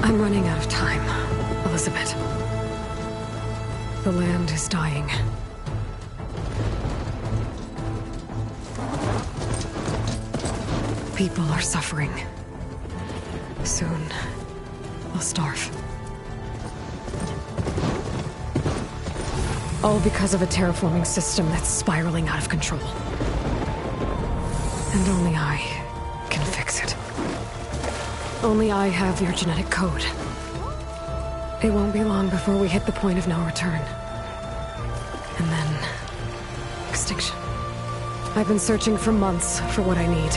I'm running out of time, Elizabeth. The land is dying. People are suffering. Soon, they'll starve. All because of a terraforming system that's spiraling out of control. And only I can fix it. Only I have your genetic code. It won't be long before we hit the point of no return. And then... extinction. I've been searching for months for what I need.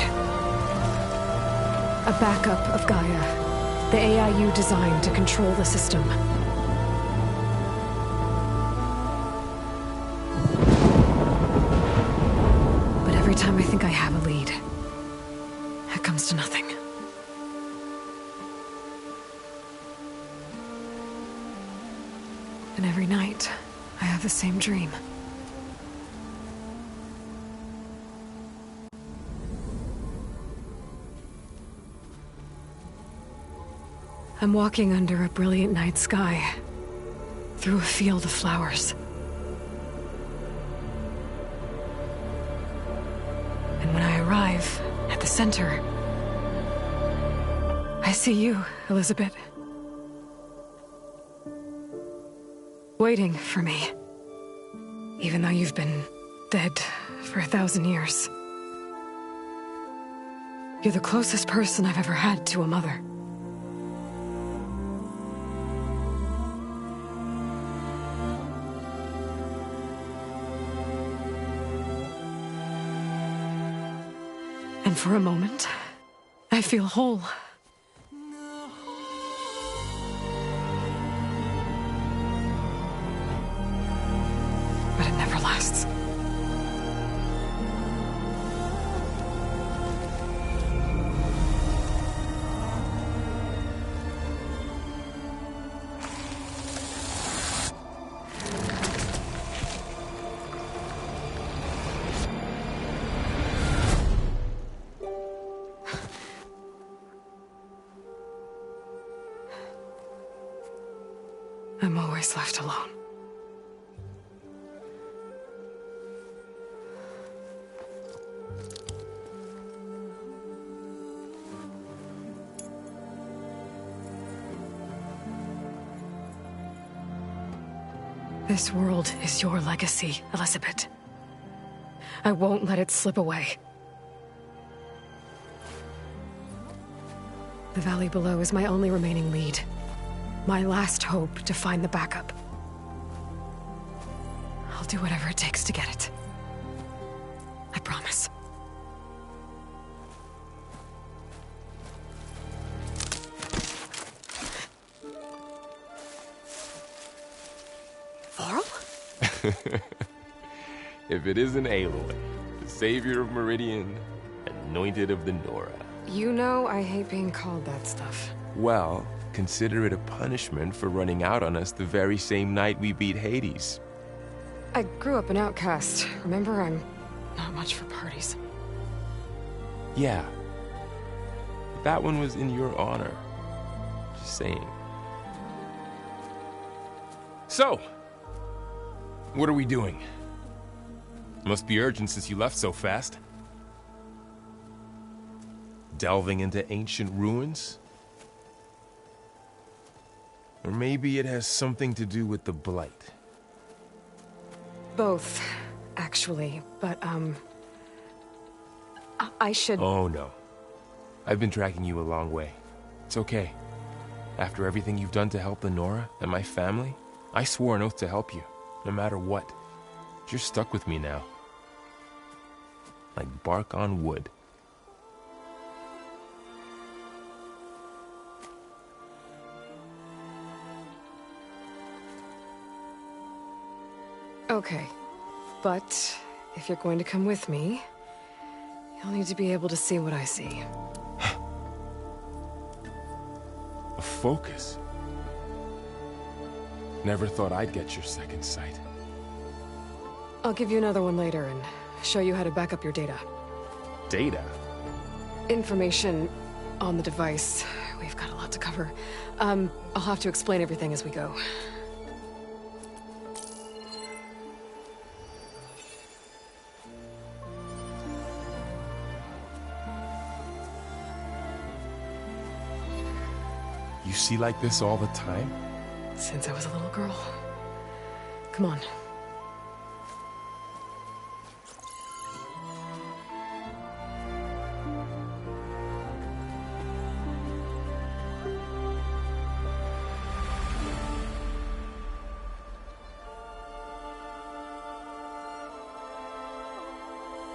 A backup of Gaia. The AI you designed to control the system. But every time I think I have a lead, it comes to nothing. And every night, I have the same dream. I'm walking under a brilliant night sky, through a field of flowers. And when I arrive at the center, I see you, Elizabeth. Waiting for me. Even though you've been dead for 1,000 years. You're the closest person I've ever had to a mother. And for a moment, I feel whole. But it never lasts. I'm always left alone. This world is your legacy, Elizabeth. I won't let it slip away. The valley below is my only remaining lead. My last hope to find the backup. I'll do whatever it takes to get it. I promise. Varl? If it isn't Aloy, the savior of Meridian, anointed of the Nora. You know I hate being called that stuff. Well, consider it a punishment for running out on us the very same night we beat Hades. I grew up an outcast. Remember, I'm not much for parties. Yeah. But that one was in your honor. Just saying. So, what are we doing? Must be urgent since you left so fast. Delving into ancient ruins? Or maybe it has something to do with the Blight. Both, actually, but, I should... Oh, no. I've been tracking you a long way. It's okay. After everything you've done to help the Nora and my family, I swore an oath to help you, no matter what. You're stuck with me now. Like bark on wood. Okay, but if you're going to come with me, you'll need to be able to see what I see. A focus? Never thought I'd get your second sight. I'll give you another one later and show you how to back up your data. Data? Information on the device. We've got a lot to cover. I'll have to explain everything as we go. You see like this all the time? Since I was a little girl. Come on.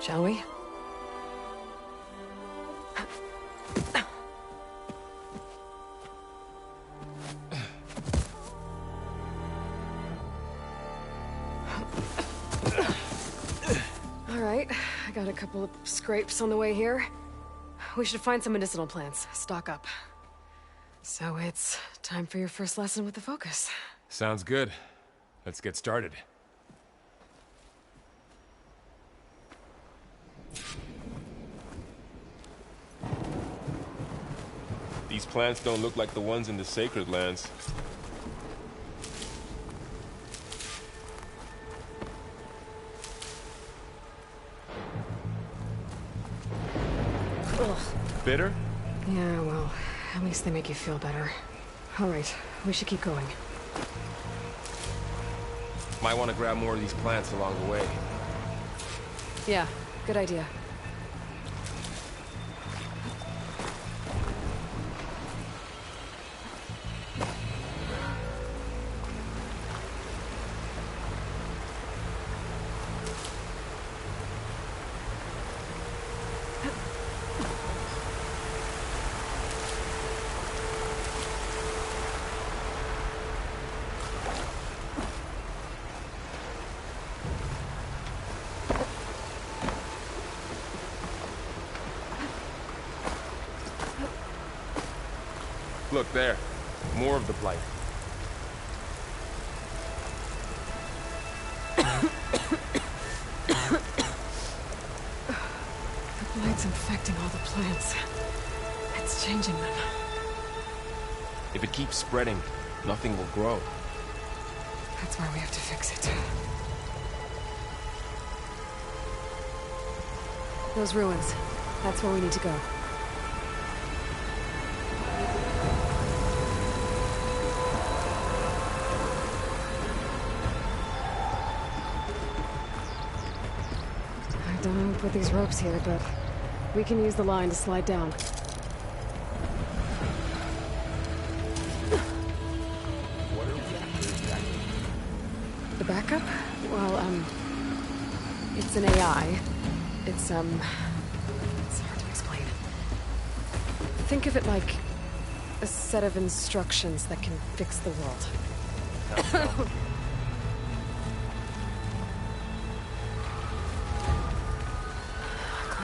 Shall we? All right, I got a couple of scrapes on the way here. We should find some medicinal plants, stock up. So it's time for your first lesson with the Focus. Sounds good. Let's get started. These plants don't look like the ones in the Sacred Lands. Ugh. Bitter? Yeah, well, at least they make you feel better. All right, we should keep going. Might want to grab more of these plants along the way. Yeah, good idea. Look there. More of the Blight. The Blight's infecting all the plants. It's changing them. If it keeps spreading, nothing will grow. That's why we have to fix it. Those ruins. That's where we need to go. I don't know who put these ropes here, but we can use the line to slide down. What are we after exactly? The backup? Well, it's an AI. It's hard to explain. Think of it like a set of instructions that can fix the world.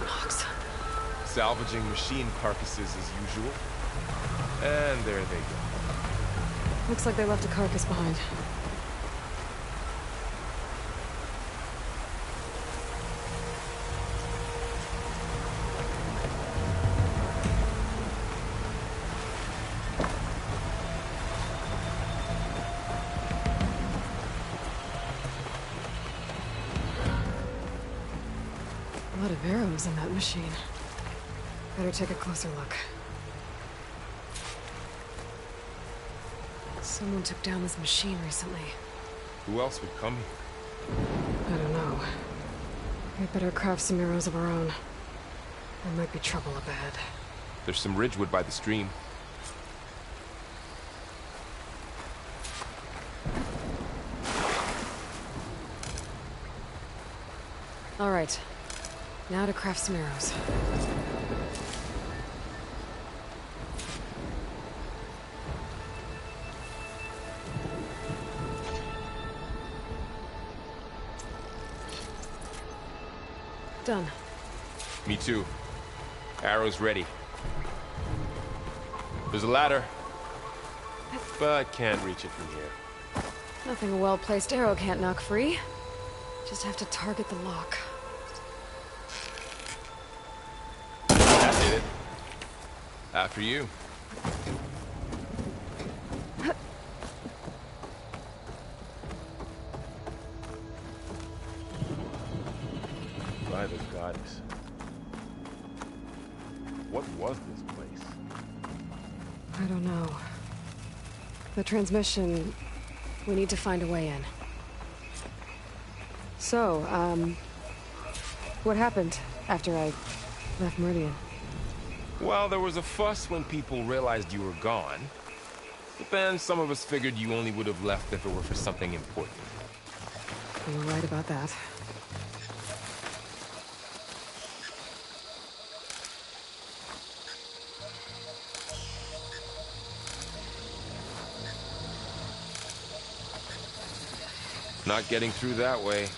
Knox. Salvaging machine carcasses as usual. And there they go. Looks like they left a carcass behind. A lot of arrows in that machine. Better take a closer look. Someone took down this machine recently. Who else would come here? I don't know. We better craft some arrows of our own. There might be trouble up ahead. There's some ridgewood by the stream. All right. Now to craft some arrows. Done. Me too. Arrows ready. There's a ladder, but can't reach it from here. Nothing a well-placed arrow can't knock free. Just have to target the lock. That did it. After you. By the goddess. What was this place? I don't know. The transmission... We need to find a way in. So, what happened after I left Meridian? Well, there was a fuss when people realized you were gone. But then some of us figured you only would have left if it were for something important. You were right about that. Not getting through that way.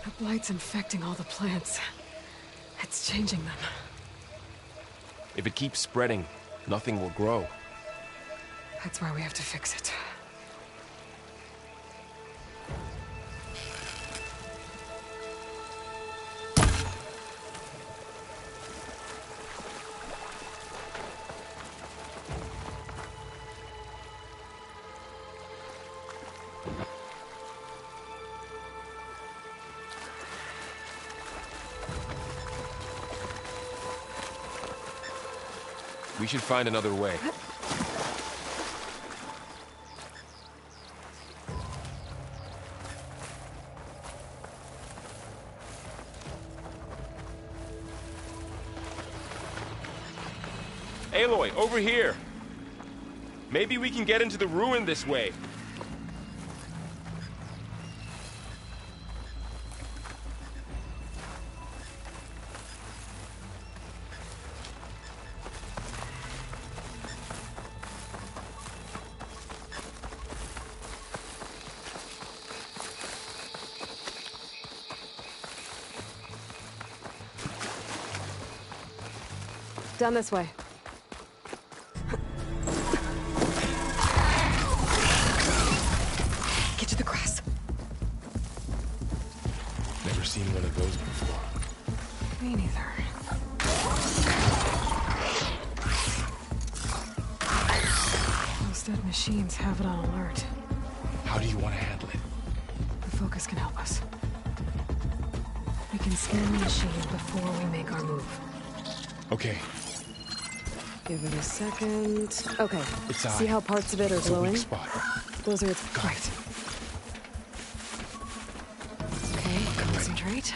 The blight's infecting all the plants. It's changing them. If it keeps spreading, nothing will grow. That's why we have to fix it. We should find another way. Aloy, over here! Maybe we can get into the ruin this way. Down this way. Get to the grass. Never seen one of those before. Me neither. Those dead machines have it on alert. How do you want to handle it? The focus can help us. We can scan the machine before we make our move. Okay. Give it a second. Okay. It's See how parts of it are It's a glowing? weak spot. Those are its... Right. Okay, concentrate.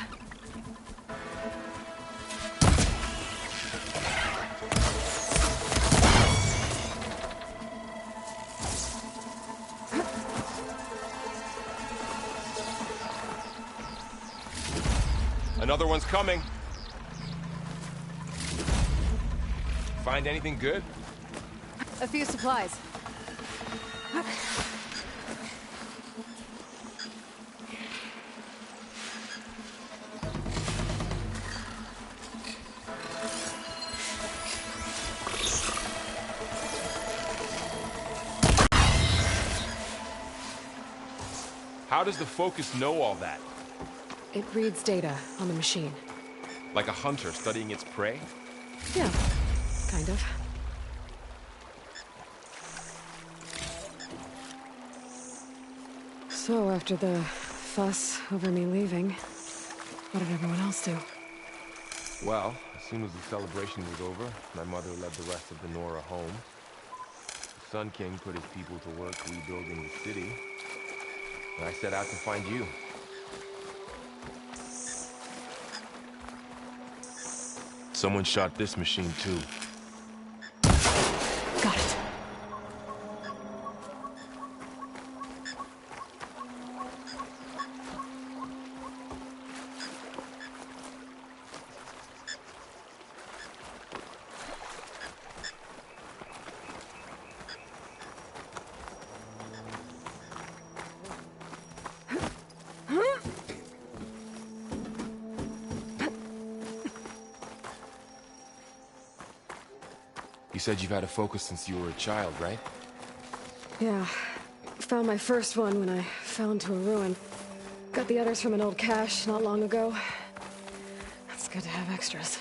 Another one's coming. Find anything good? A few supplies. How does the Focus know all that? It reads data on the machine. Like a hunter studying its prey? Yeah, kind of. So, after the fuss over me leaving, what did everyone else do? Well, as soon as the celebration was over, my mother led the rest of the Nora home. The Sun King put his people to work rebuilding the city, and I set out to find you. Someone shot this machine too. Got it. You said you've had a Focus since you were a child, right? Yeah. Found my first one when I fell into a ruin. Got the others from an old cache not long ago. It's good to have extras.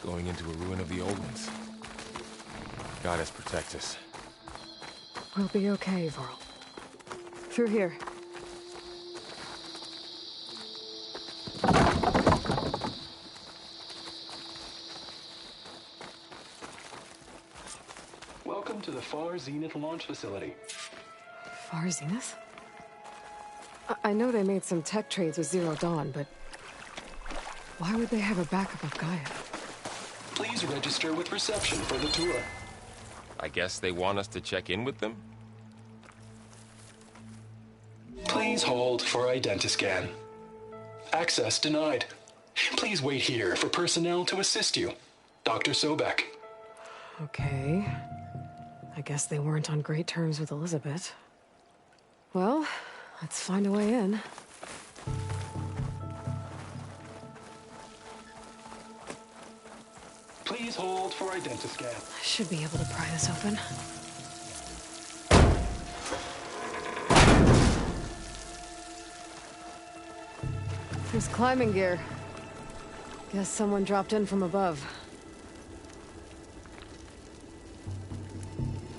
Going into a ruin of the old ones. Goddess protect us. We'll be okay, Varl. Through here. Welcome to the Far Zenith launch facility. Far Zenith? I know they made some tech trades with Zero Dawn, but why would they have a backup of Gaia? Please register with reception for the tour. I guess they want us to check in with them? Please hold for identiscan. Access denied. Please wait here for personnel to assist you. Dr. Sobek. Okay. I guess they weren't on great terms with Elizabeth. Well, let's find a way in. Please hold for identiscan. I should be able to pry this open. There's climbing gear. Guess someone dropped in from above.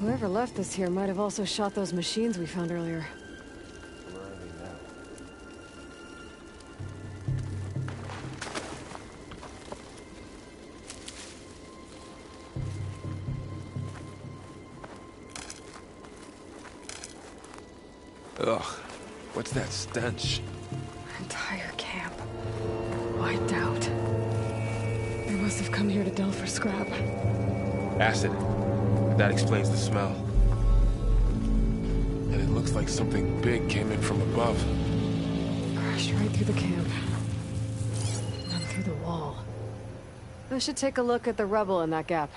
Whoever left this here might have also shot those machines we found earlier. Where are they now? Ugh, what's that stench? Entire camp. Wiped out. They must have come here to delve for scrap. Acid. That explains the smell. And it looks like something big came in from above. Crashed right through the camp. And then through the wall. I should take a look at the rubble in that gap.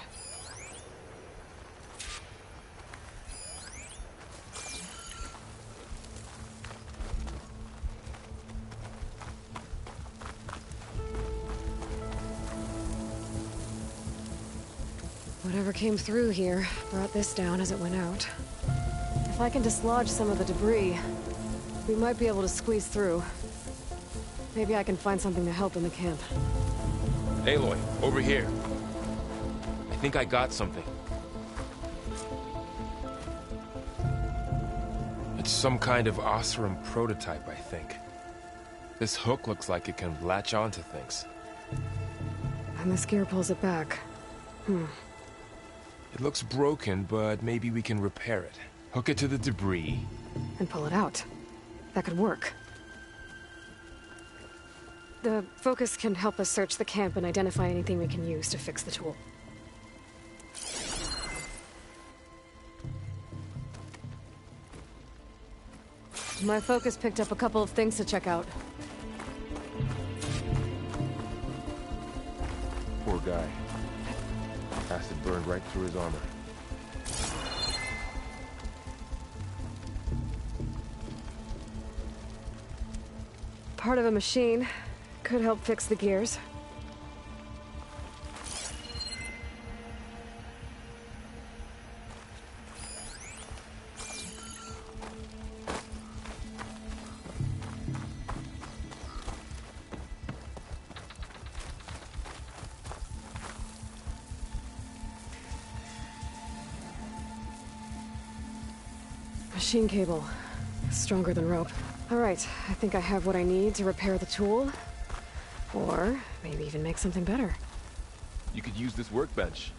Whatever came through here brought this down as it went out. If I can dislodge some of the debris, we might be able to squeeze through. Maybe I can find something to help in the camp. Aloy, over here. I think I got something. It's some kind of Oseram prototype, I think. This hook looks like it can latch onto things. And this gear pulls it back. It looks broken, but maybe we can repair it. Hook it to the debris. And pull it out. That could work. The Focus can help us search the camp and identify anything we can use to fix the tool. My Focus picked up a couple of things to check out. Poor guy. Acid burned right through his armor. part of a machine. Could help fix the gears. Machine cable. Stronger than rope. Alright, I think I have what I need to repair the tool. Or maybe even make something better. You could use this workbench.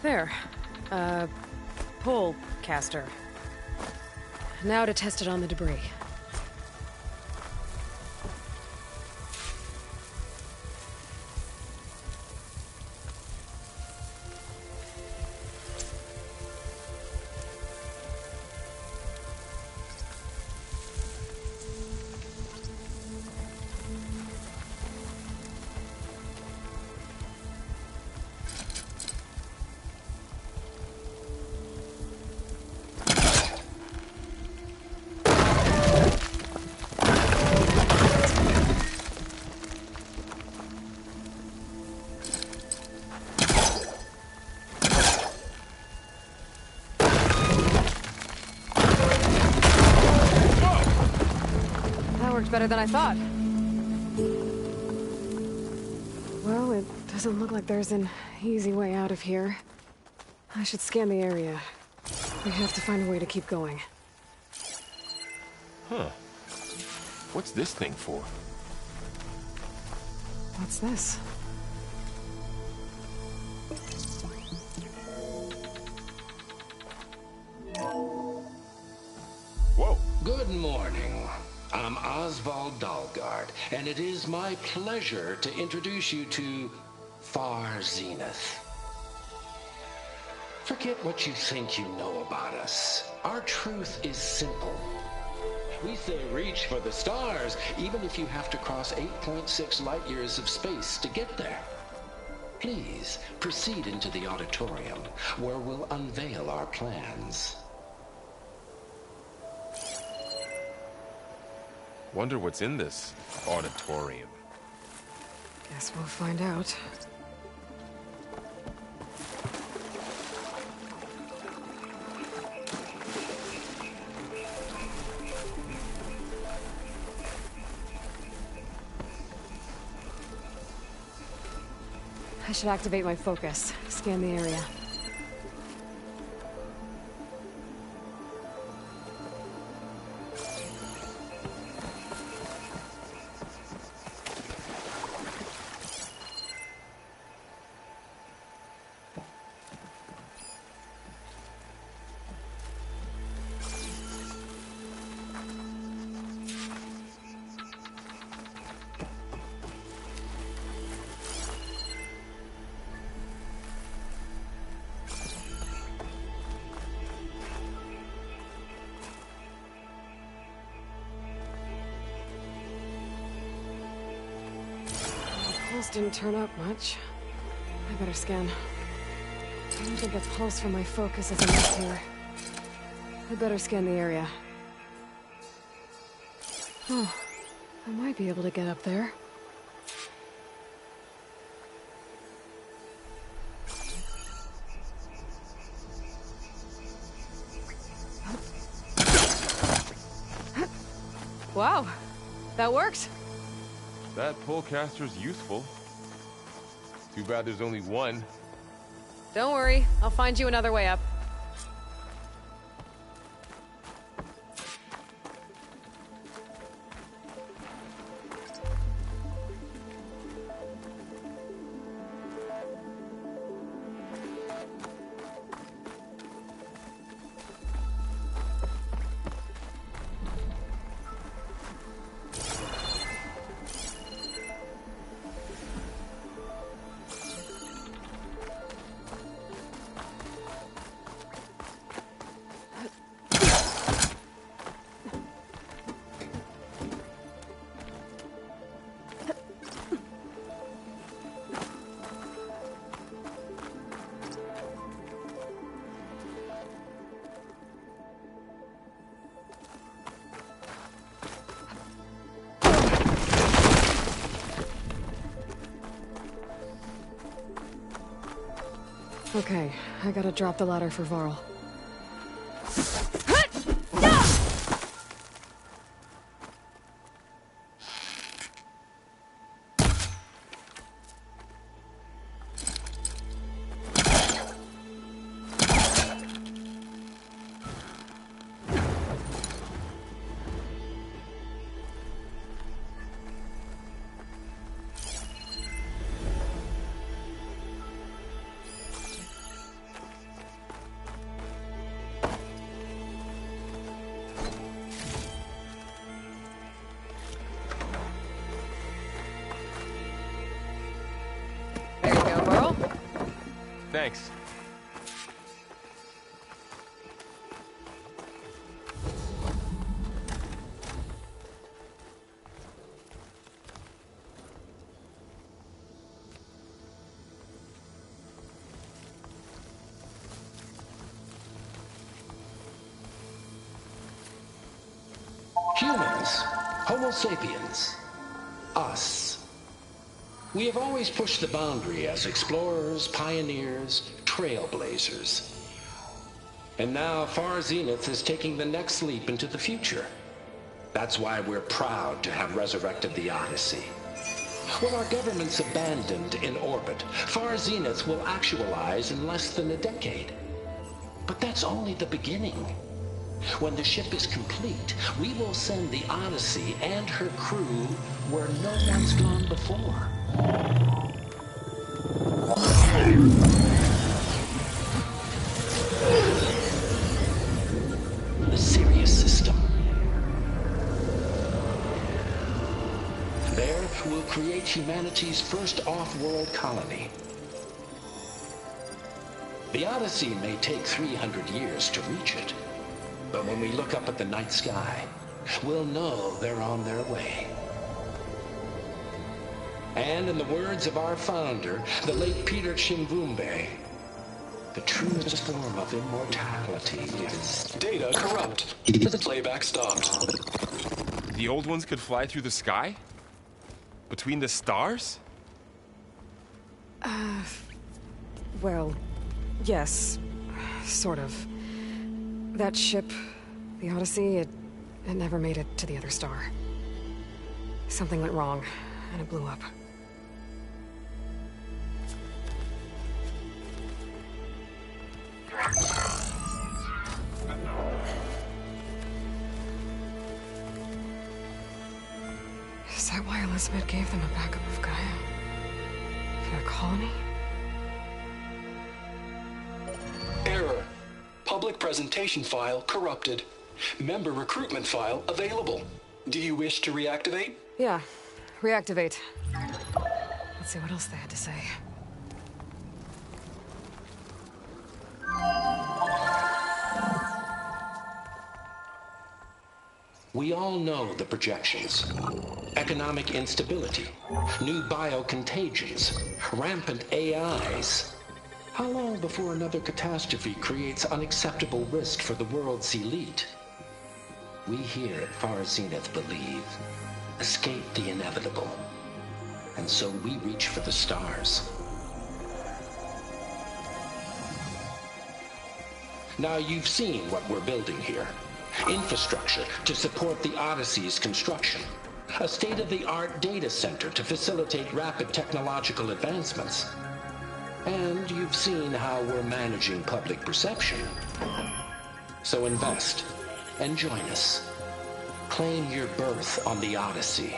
There. Pole caster. Now to test it on the debris. Better than I thought. Well, it doesn't look like there's an easy way out of here. I should scan the area. We have to find a way to keep going. Huh. What's this thing for? What's this? Whoa. Good morning. I'm Oswald Dalgard, and it is my pleasure to introduce you to Far Zenith. Forget what you think you know about us. Our truth is simple. We say reach for the stars, even if you have to cross 8.6 light years of space to get there. Please proceed into the auditorium, where we'll unveil our plans. Wonder what's in this auditorium. Guess we'll find out. I should activate my focus. Scan the area. Pulse didn't turn up much. I better scan. I don't think a pulse from my focus is enough here. I better scan the area. Oh, I might be able to get up there. Wow, that worked. That polecaster's useful. Too bad there's only one. Don't worry, I'll find you another way up. Okay, I gotta drop the ladder for Varl. There you go, Varl. Thanks. Humans, Homo sapiens, us. We have always pushed the boundary as explorers, pioneers, trailblazers. And now Far Zenith is taking the next leap into the future. That's why we're proud to have resurrected the Odyssey. What our governments abandoned in orbit, Far Zenith will actualize in less than a decade. But that's only the beginning. When the ship is complete, we will send the Odyssey and her crew where no one's gone before. The Sirius system. There, we'll create humanity's first off-world colony. The Odyssey may take 300 years to reach it. But when we look up at the night sky, we'll know they're on their way. And in the words of our founder, the late Peter Chimbumbe, the truest form of immortality is... Data corrupt. Playback stopped. The old ones could fly through the sky? Between the stars? Well, yes. Sort of. That ship, the Odyssey, it never made it to the other star. Something went wrong, and it blew up. Is that why Elizabeth gave them a backup of Gaia? For a colony? Error. Public presentation file corrupted. Member recruitment file available. Do you wish to reactivate? Yeah. Reactivate. Let's see what else they had to say. We all know the projections. Economic instability, new biocontagions, rampant AIs. How long before another catastrophe creates unacceptable risk for the world's elite? We here at Far Zenith believe, escape the inevitable. And so we reach for the stars. Now you've seen what we're building here. Infrastructure to support the Odyssey's construction. A state-of-the-art data center to facilitate rapid technological advancements. And you've seen how we're managing public perception. So invest and join us. Claim your berth on the Odyssey.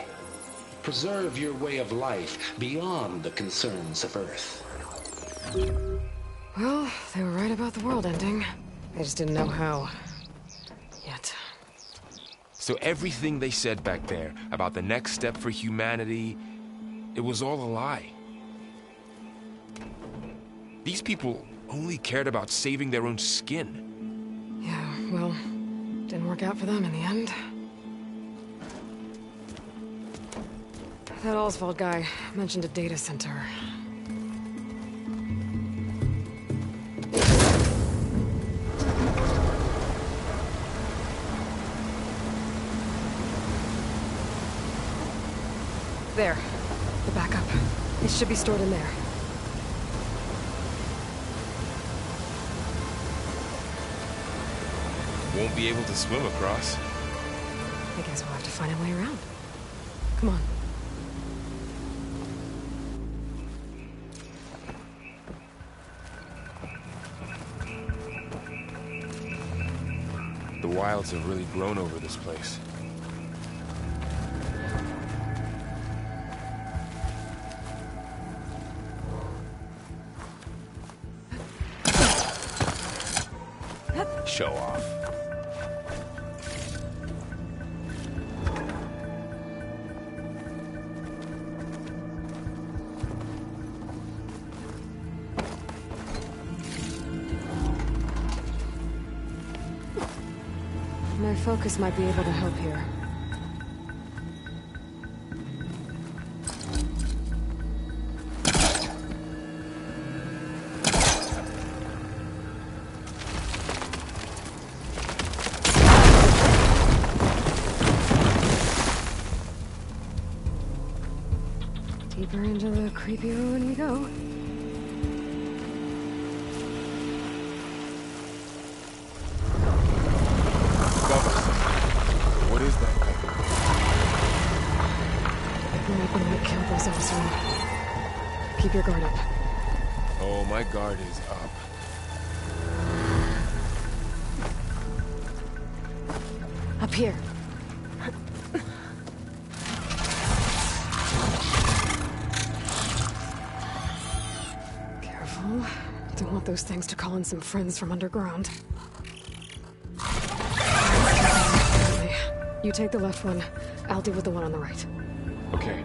Preserve your way of life beyond the concerns of Earth. Well, they were right about the world ending. I just didn't know how. Yet. So everything they said back there about the next step for humanity, it was all a lie. These people only cared about saving their own skin. Yeah, well, didn't work out for them in the end. That Oswald guy mentioned a data center. There. The backup. It should be stored in there. Won't be able to swim across. I guess we'll have to find a way around. Come on. The wilds have really grown over this place. Show off. My focus might be able to help here. Deeper into the creepy ruin we go. What is that thing? We're not gonna kill those Oseram. Keep your guard up. Oh, my guard is up. Up here. Careful. Don't want those things to call in some friends from underground. You take the left one. I'll deal with the one on the right. Okay.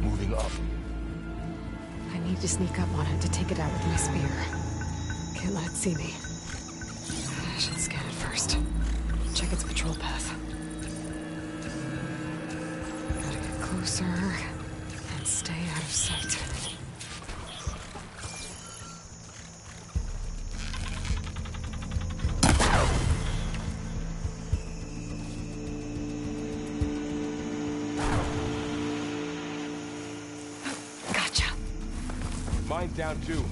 Moving up. I need to sneak up on it to take it out with my spear. Can't let it see me. I should scan it first. Check its patrol path. Gotta get closer and stay out of sight. Gotcha. Mine's down too.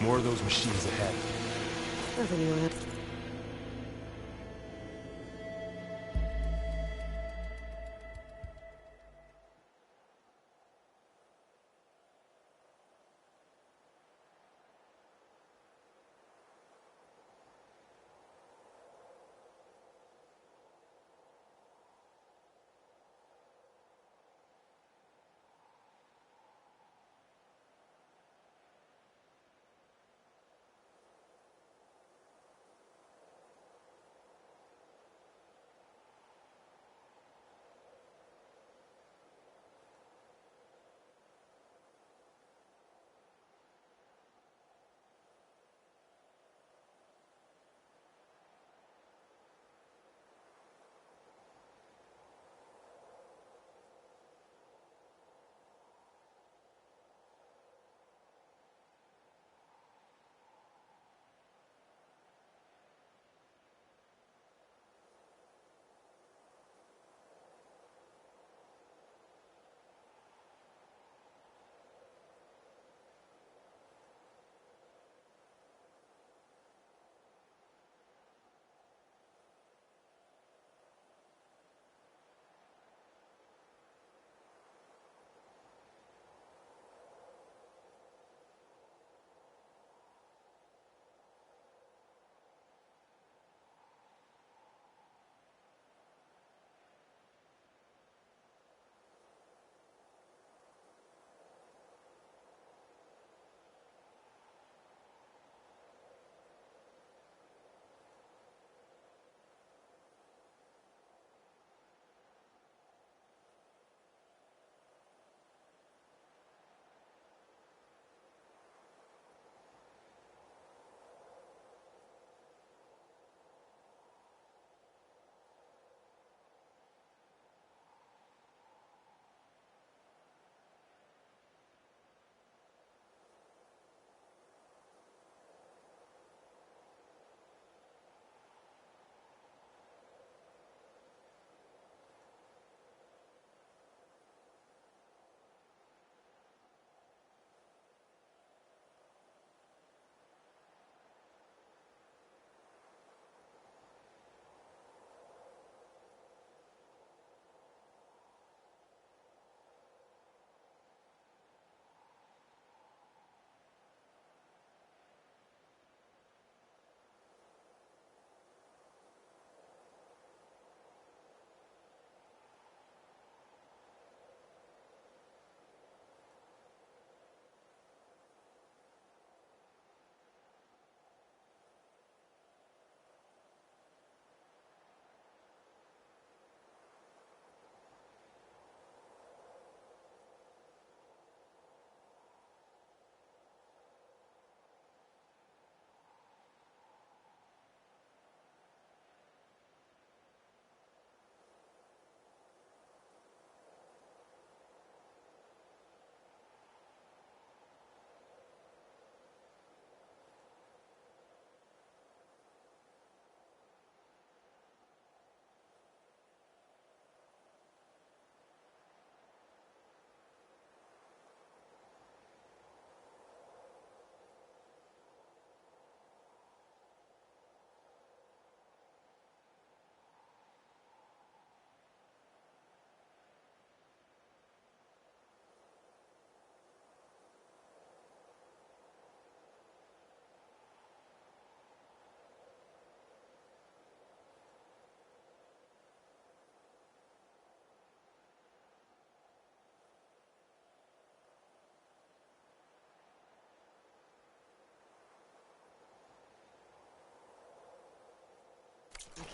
More of those machines ahead. Nothing you want.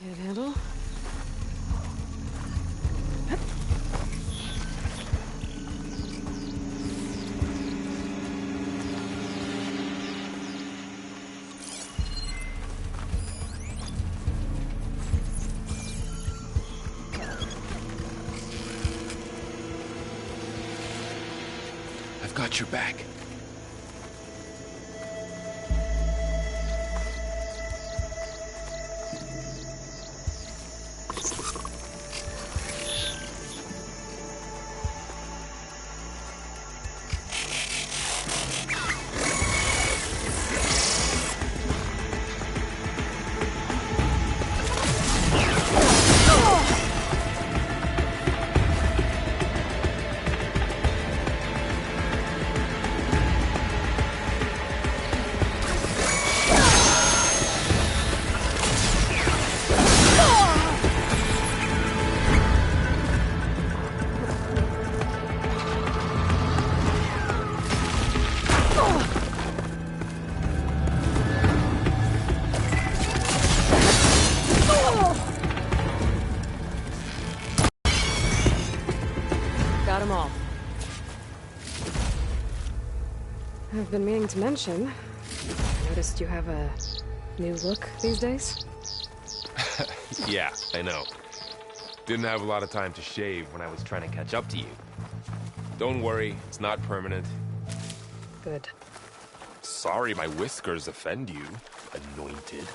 Can't handle. I've got your back. Got them all. I've been meaning to mention, I noticed you have a new look these days. Yeah, I know. Didn't have a lot of time to shave when I was trying to catch up to you. Don't worry, it's not permanent. Good. Sorry my whiskers offend you, anointed.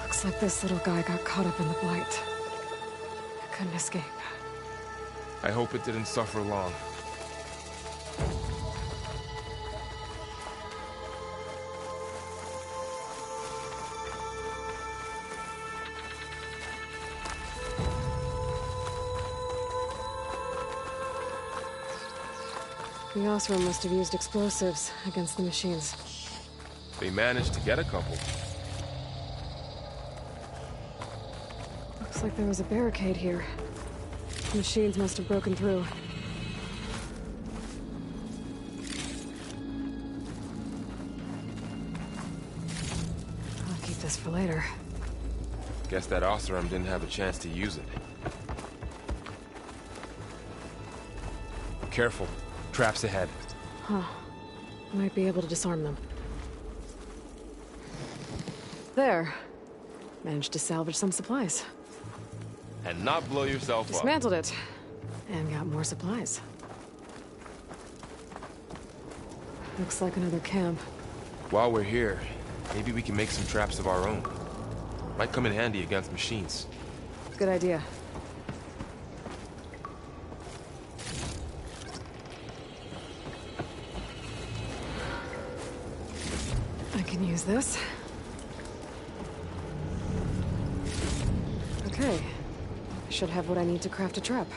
Looks like this little guy got caught up in the Blight. Couldn't escape. I hope it didn't suffer long. The Osram must have used explosives against the machines. They managed to get a couple. Looks like there was a barricade here. The machines must have broken through. I'll keep this for later. Guess that Osram didn't have a chance to use it. Careful. Traps ahead. Huh. Might be able to disarm them. There. Managed to salvage some supplies. And not blow yourself up. Dismantled it. And got more supplies. Looks like another camp. While we're here, maybe we can make some traps of our own. Might come in handy against machines. Good idea. I can use this. Okay. I should have what I need to craft a trap.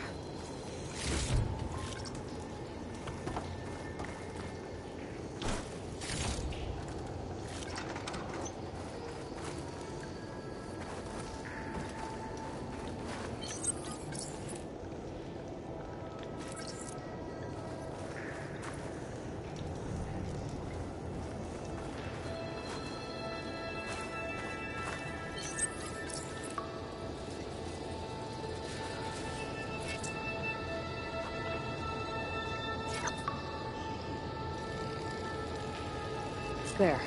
There.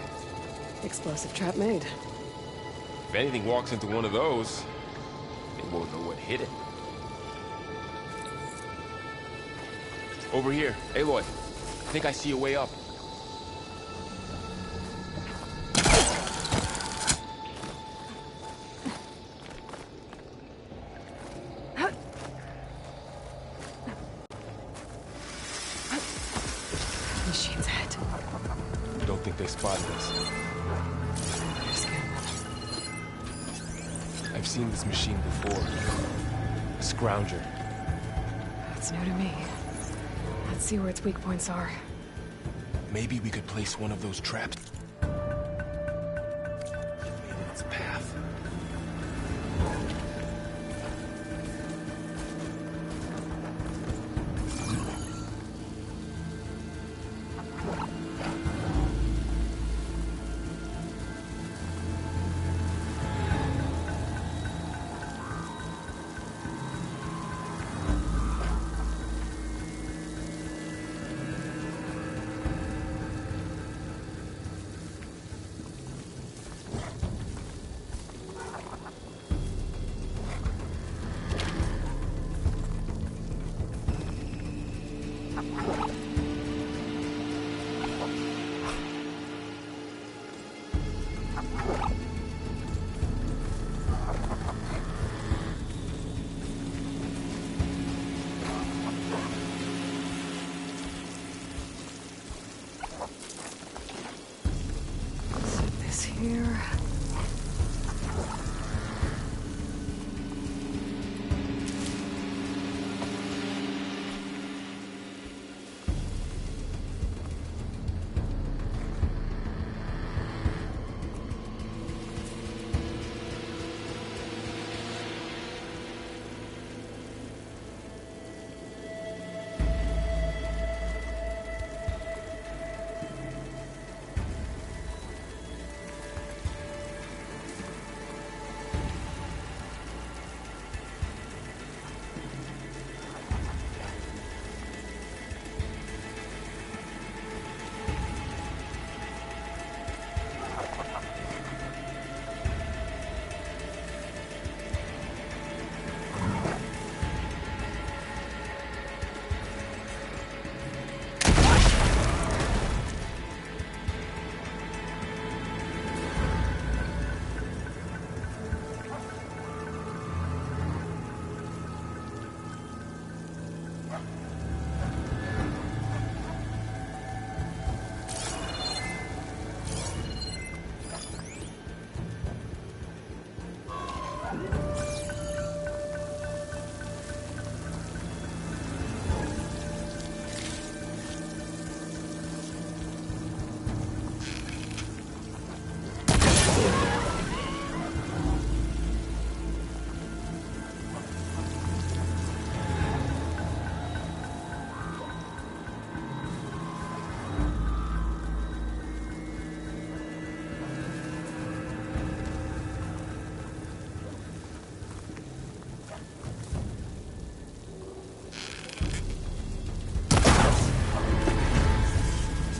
Explosive trap made. If anything walks into one of those, they won't know what hit it. Over here, Aloy. think I see a way up. Machine's head. Don't think they spotted us. I've seen this machine before. A scrounger. That's new to me. Let's see where its weak points are. Maybe we could place one of those traps in its path. Here.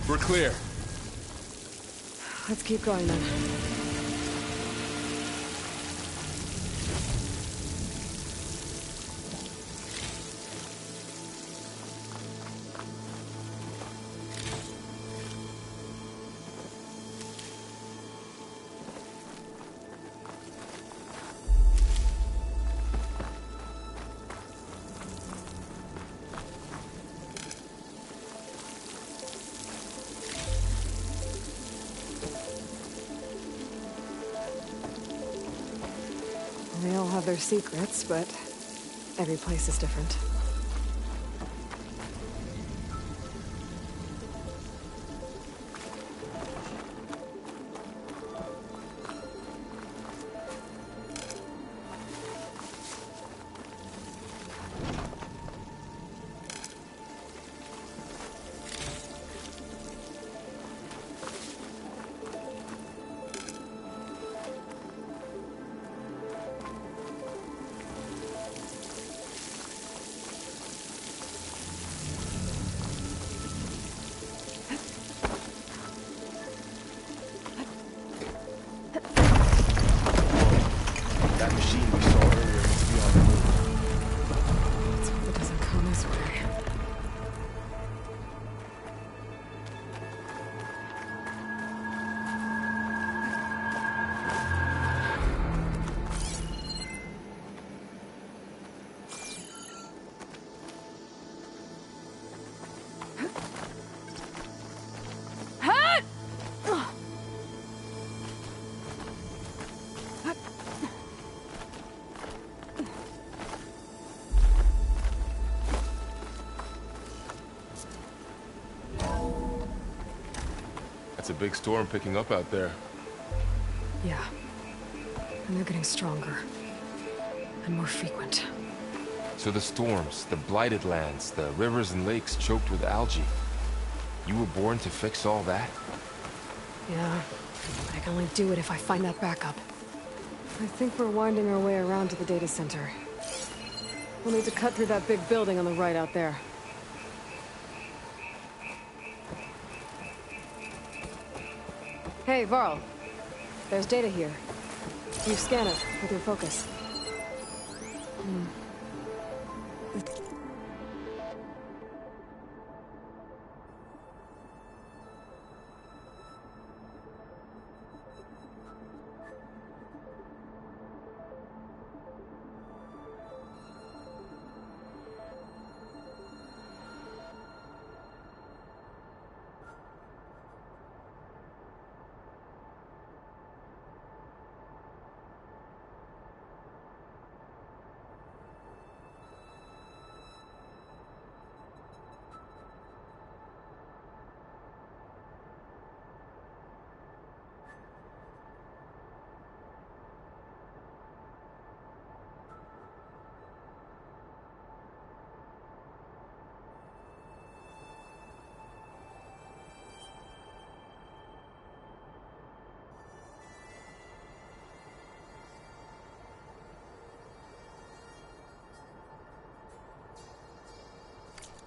We're clear. Let's keep going then. They all have their secrets, but every place is different. That's a big storm picking up out there. Yeah. And they're getting stronger. And more frequent. So the storms, the blighted lands, the rivers and lakes choked with algae. You were born to fix all that? Yeah. But I can only do it if I find that backup. I think we're winding our way around to the data center. We'll need to cut through that big building on the right out there. Hey, Varl. There's data here. You scan it with your focus.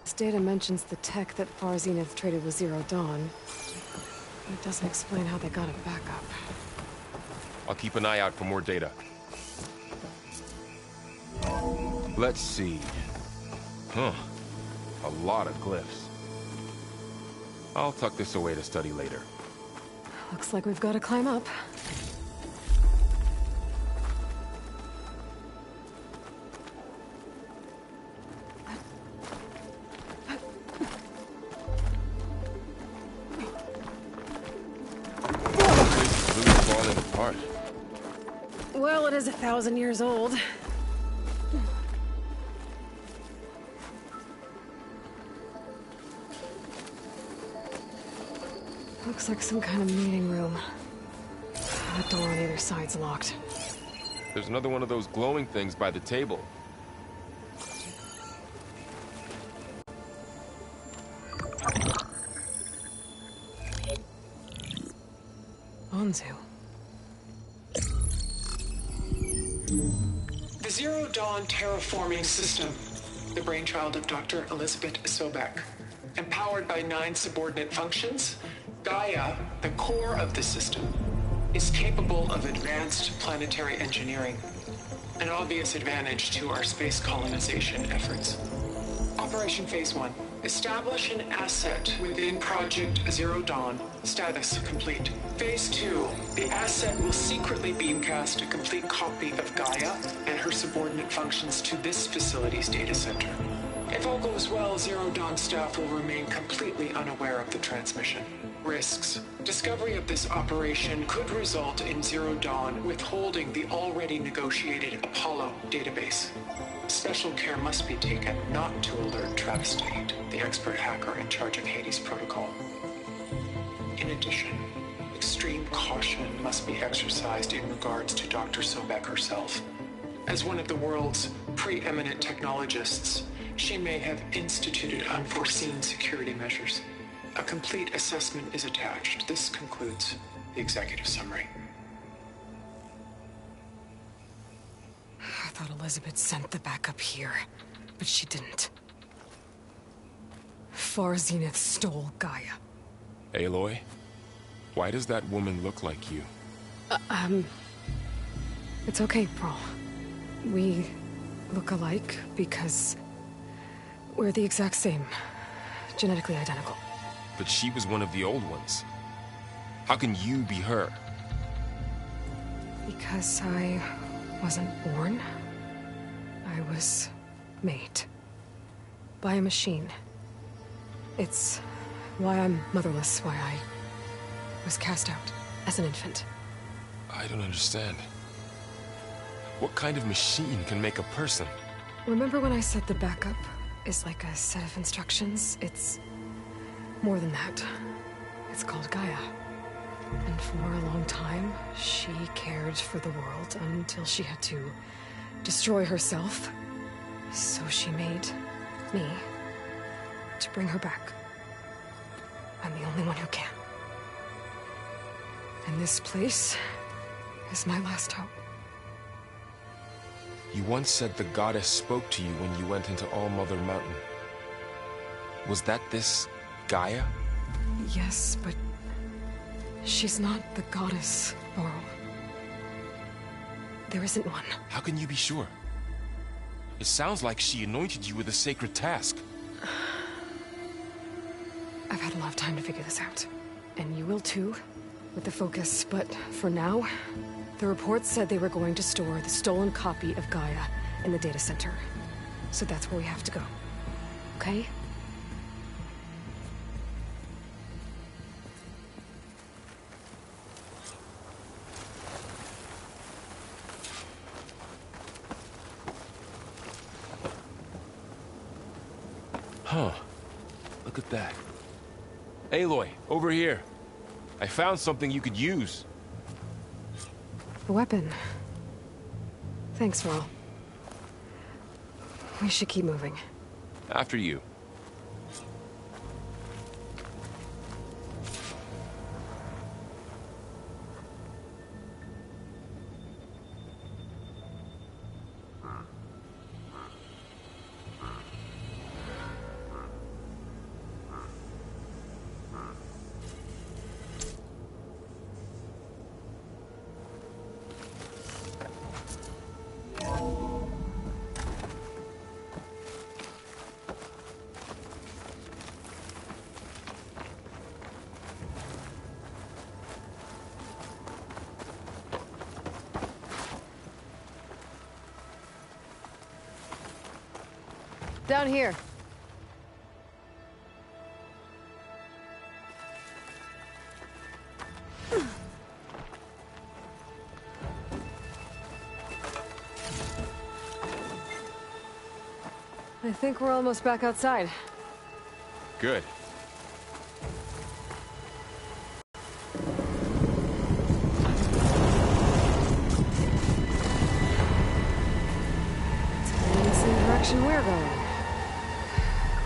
This data mentions the tech that Far Zenith traded with Zero Dawn. It doesn't explain how they got it back up. I'll keep an eye out for more data. Let's see. Huh. A lot of glyphs. I'll tuck this away to study later. Looks like we've got to climb up. Well, it is 1,000 years old. Looks like some kind of meeting room. That door on either side's locked. There's another one of those glowing things by the table. Anzu. The Zero Dawn terraforming system, the brainchild of Dr. Elizabeth Sobek. Empowered by 9 subordinate functions, Gaia, the core of the system, is capable of advanced planetary engineering, an obvious advantage to our space colonization efforts. Operation Phase 1. Establish an asset within Project Zero Dawn. Status complete. Phase 2. The asset will secretly beamcast a complete copy of Gaia and her subordinate functions to this facility's data center. If all goes well, Zero Dawn staff will remain completely unaware of the transmission. Risks. Discovery of this operation could result in Zero Dawn withholding the already negotiated Apollo database. Special care must be taken not to alert Travis Tate, the expert hacker in charge of Hades Protocol. In addition, extreme caution must be exercised in regards to Dr. Sobek herself. As one of the world's preeminent technologists, she may have instituted unforeseen security measures. A complete assessment is attached. This concludes the executive summary. I thought Elizabeth sent the backup here, but she didn't. Far Zenith stole Gaia. Aloy? Why does that woman look like you? It's okay, Pearl. We look alike because we're the exact same. Genetically identical. But she was one of the old ones. How can you be her? Because I wasn't born. I was made. By a machine. It's why I'm motherless, why I was cast out as an infant. I don't understand. What kind of machine can make a person? Remember when I said the backup is like a set of instructions? It's more than that. It's called Gaia. And for a long time, she cared for the world until she had to destroy herself. So she made me to bring her back. I'm the only one who can. And this place is my last hope. You once said the goddess spoke to you when you went into All-Mother Mountain. Was that this Gaia? Yes, but she's not the goddess, Laurel. There isn't one. How can you be sure? It sounds like she anointed you with a sacred task. I've had a lot of time to figure this out. And you will too, with the focus. But for now, the reports said they were going to store the stolen copy of Gaia in the data center. So that's where we have to go. Okay? Huh. Look at that. Aloy, over here. I found something you could use. A weapon. Thanks, Ral. We should keep moving. After you. Down here. I think we're almost back outside. Good. It's heading in the same direction we're going.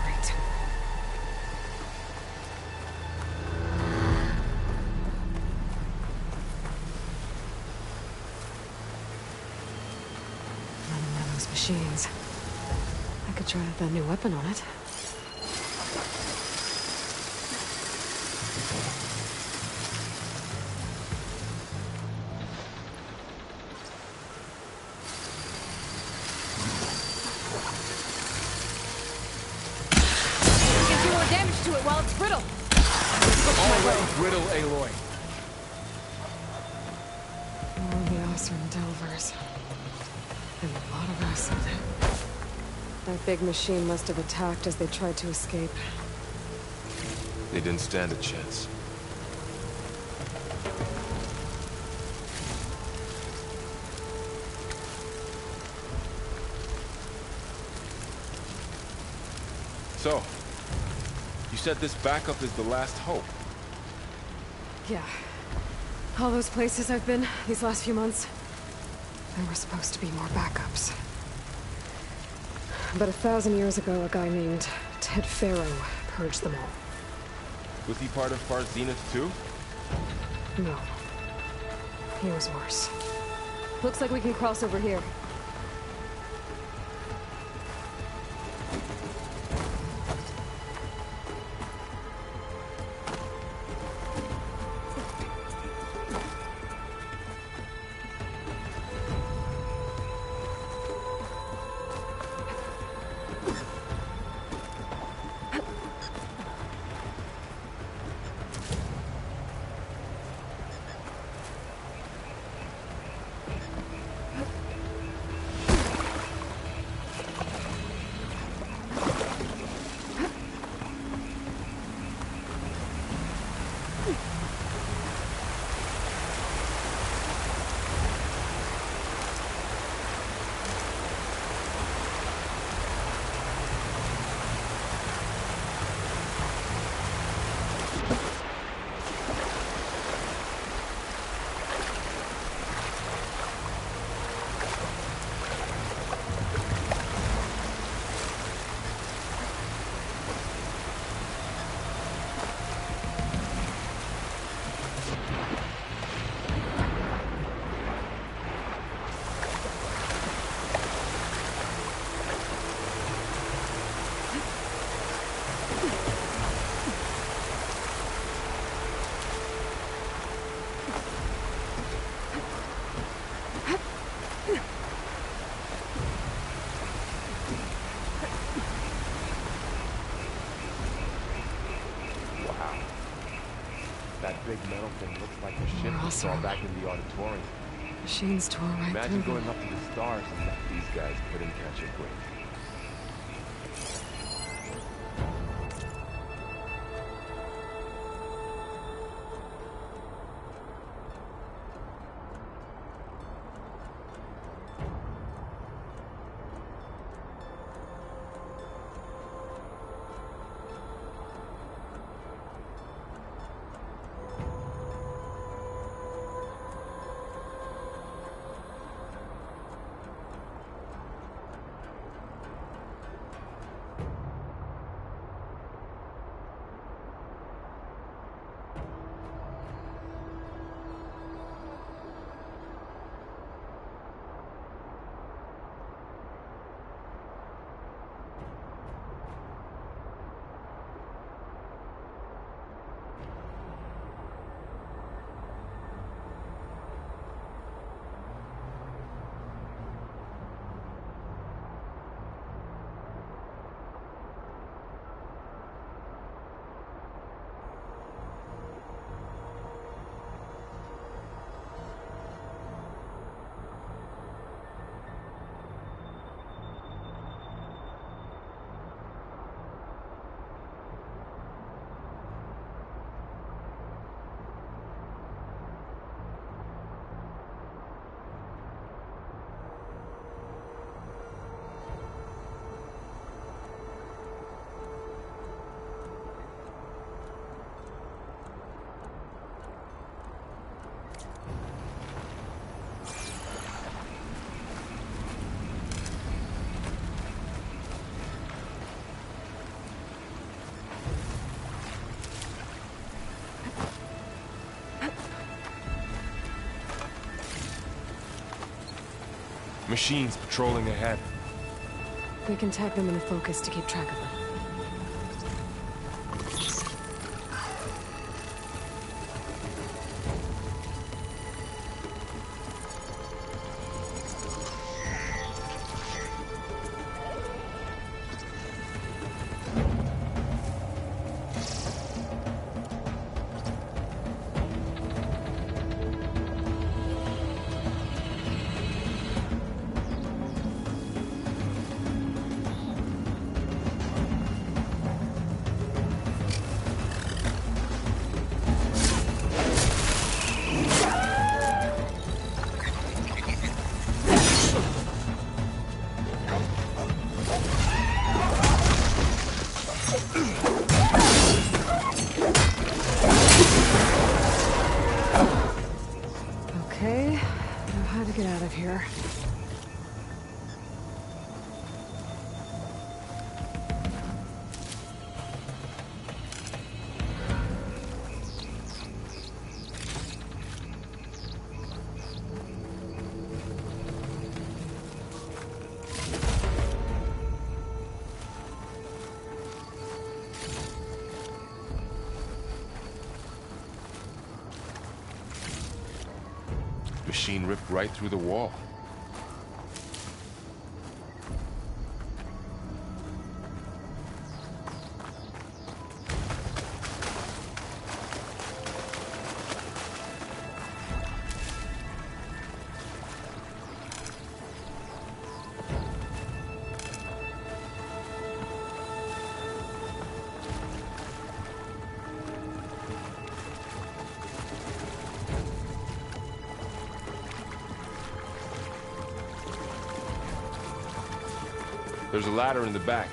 Great. Another one of those machines. I could try out that new weapon on it. We can do more damage to it while it's brittle. Already brittle, Aloy. More of the Oseram Delvers. And a lot of acid. That big machine must have attacked as they tried to escape. They didn't stand a chance. So, you said this backup is the last hope. Yeah. All those places I've been these last few months, there were supposed to be more backups. But 1,000 years ago, a guy named Ted Faro purged them all. Was he part of Far Zenith too? No. He was worse. Looks like we can cross over here. That big metal thing looks like the ship we saw back in the auditorium. Machines tore right Imagine through going them. up to the stars and these guys couldn't catch a break. Machines patrolling ahead. We can tag them in the focus to keep track of them. Okay, know how to get out of here. Machine ripped right through the wall. There's a ladder in the back.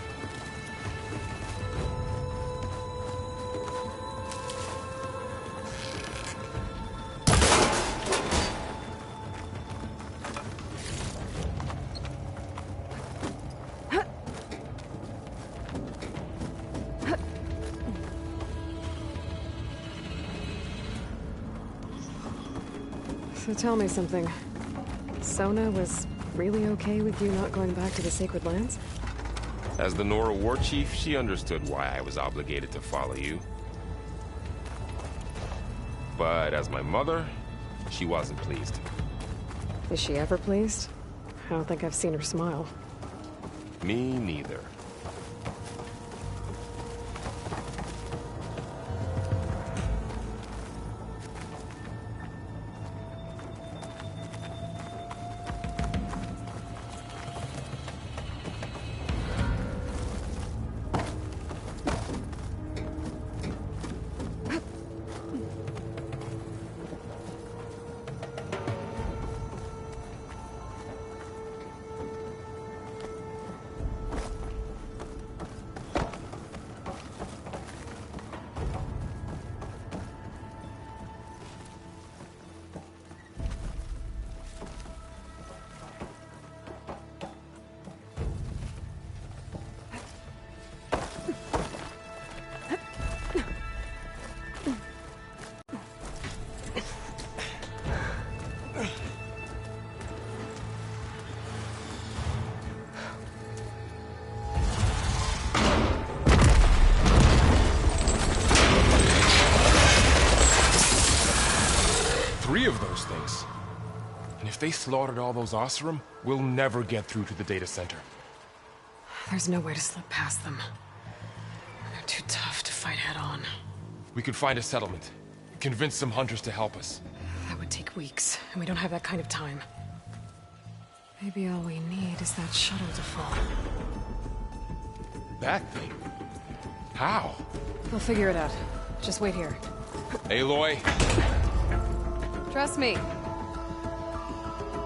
So tell me something. Sona was really okay with you not going back to the Sacred Lands? As the Nora war chief, she understood why I was obligated to follow you. But as my mother, she wasn't pleased. Is she ever pleased? I don't think I've seen her smile. Me neither. 3 of those things. And if they slaughtered all those Oseram, we'll never get through to the data center. There's no way to slip past them. They're too tough to fight head-on. We could find a settlement. Convince some hunters to help us. That would take weeks, and we don't have that kind of time. Maybe all we need is that shuttle to fall. That thing? How? We'll figure it out. Just wait here. Aloy. Trust me.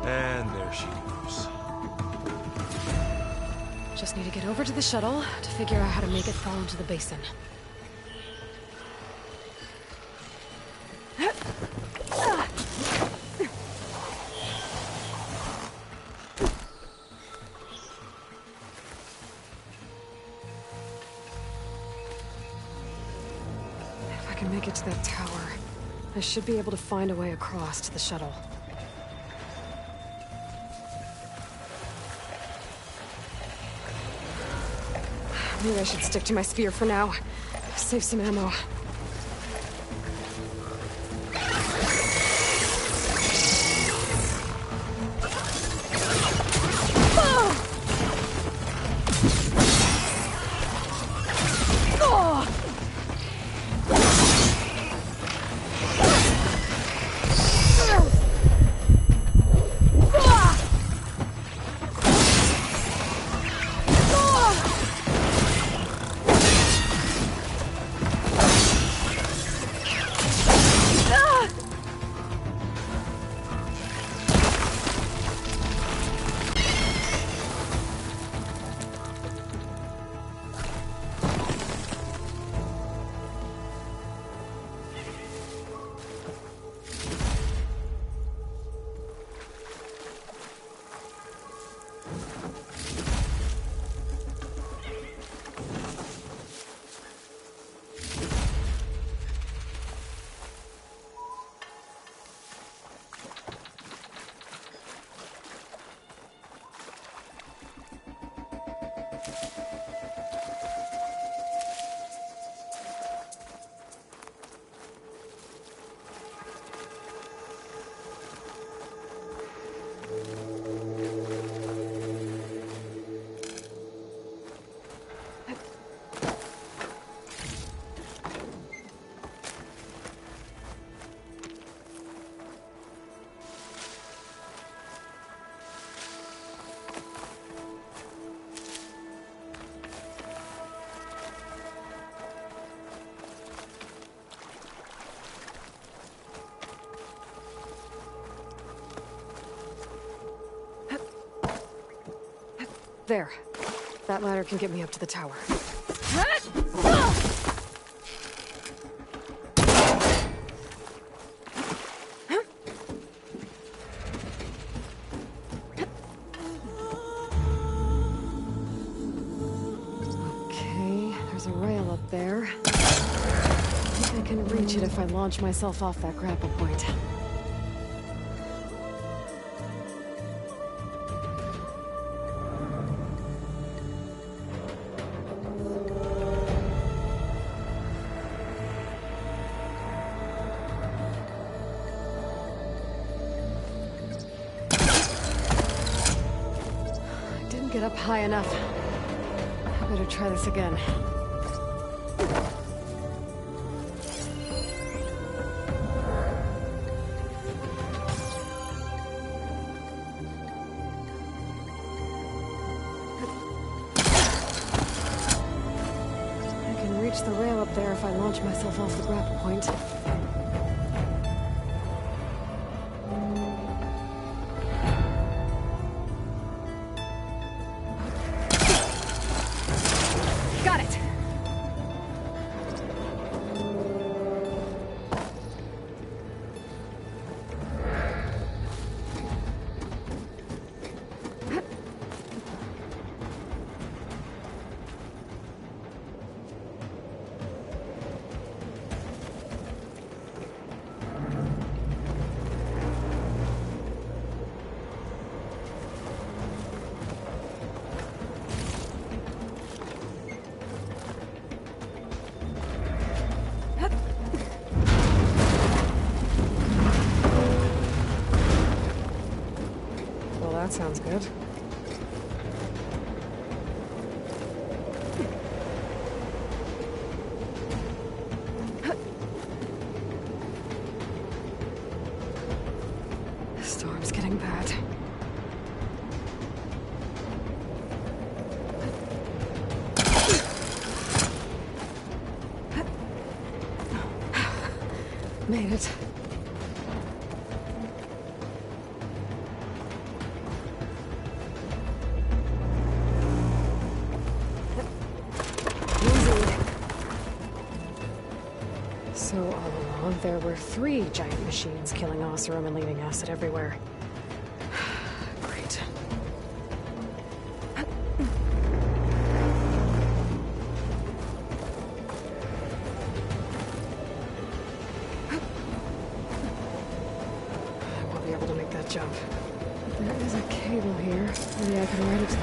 And there she goes. Just need to get over to the shuttle to figure out how to make it fall into the basin. If I can make it to that tower, I should be able to find a way across to the shuttle. Maybe I should stick to my spear for now. Save some ammo. There. That ladder can get me up to the tower. Okay, there's a rail up there. I think I can reach it if I launch myself off that grapple point. Get up high enough. I better try this again. I can reach the rail up there if I launch myself off the grapple point. Sounds good. The storm's getting bad. Made it. So all along, there were 3 giant machines killing Oseram and leaving acid everywhere. Great. I won't be able to make that jump. There is a cable here. Maybe I can ride it.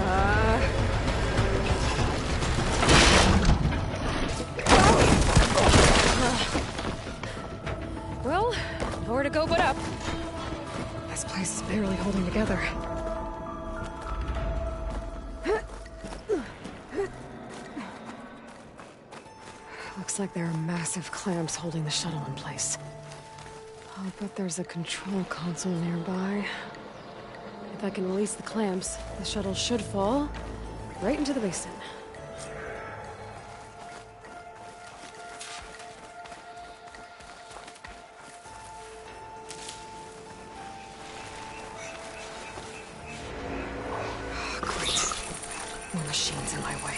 Well, nowhere to go but up. This place is barely holding together. Looks like there are massive clamps holding the shuttle in place. I'll bet there's a control console nearby. If I can release the clamps, the shuttle should fall right into the basin. More machines in my way.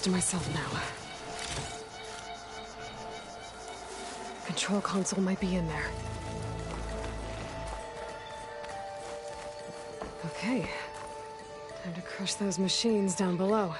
To myself now. Control console might be in there. Okay. Time to crush those machines down below.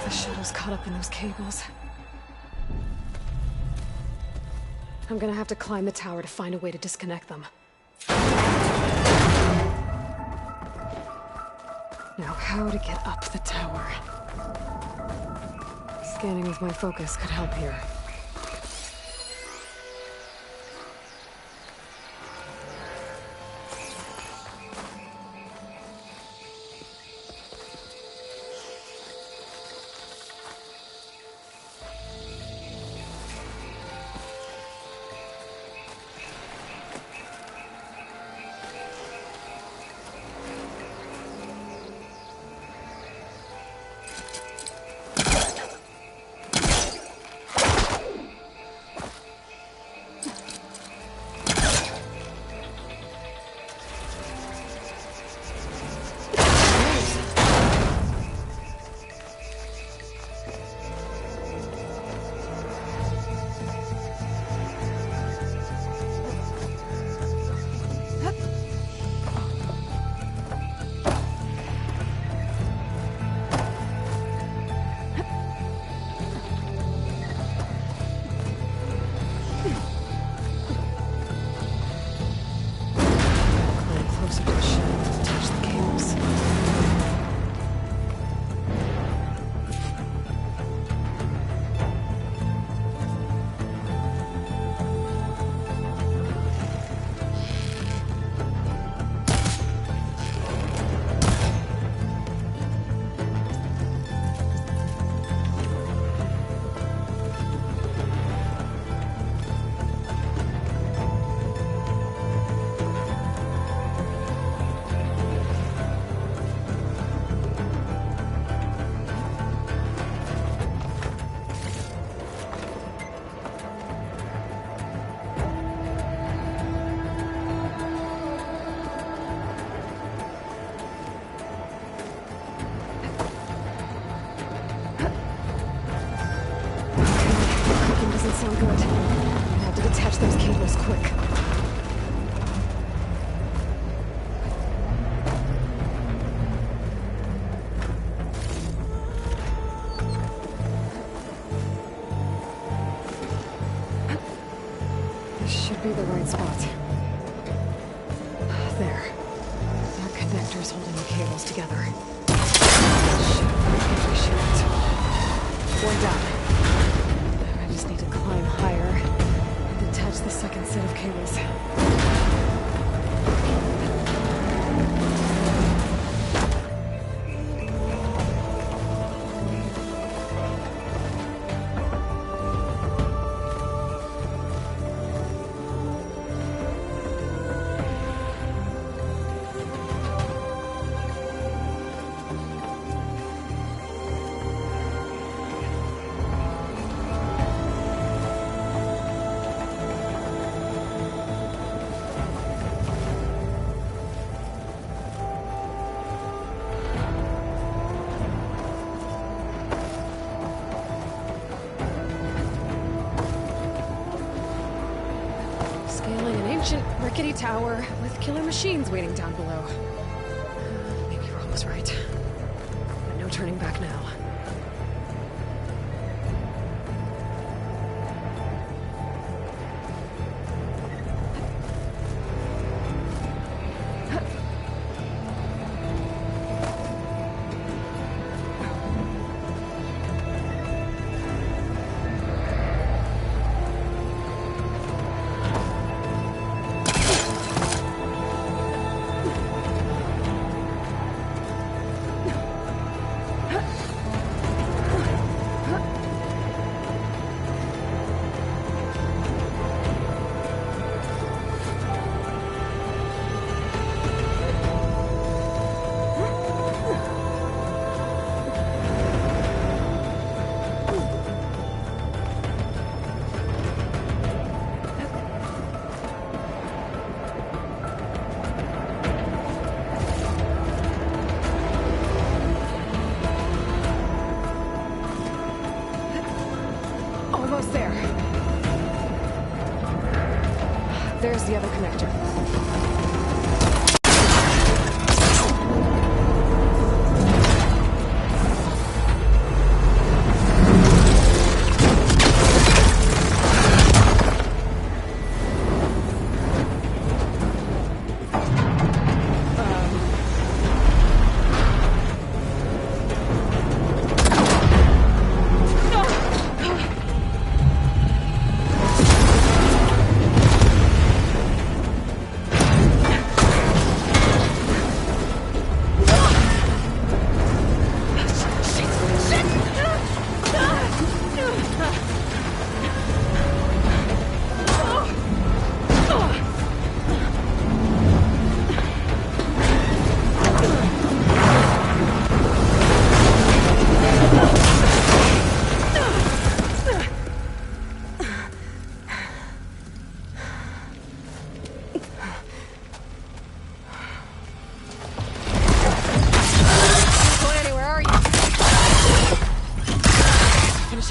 The shuttle's caught up in those cables. I'm gonna have to climb the tower to find a way to disconnect them. Now, how to get up the tower? Scanning with my focus could help here. sound good. I have to detach those cables quick. This should be the right spot. There. Our connector's holding the cables together. Shoot. One down. I just need to climb higher and detach the second set of cables. Rickety tower with killer machines waiting down below. Maybe Ron was right. But no turning back now. Almost there. There's the other connector.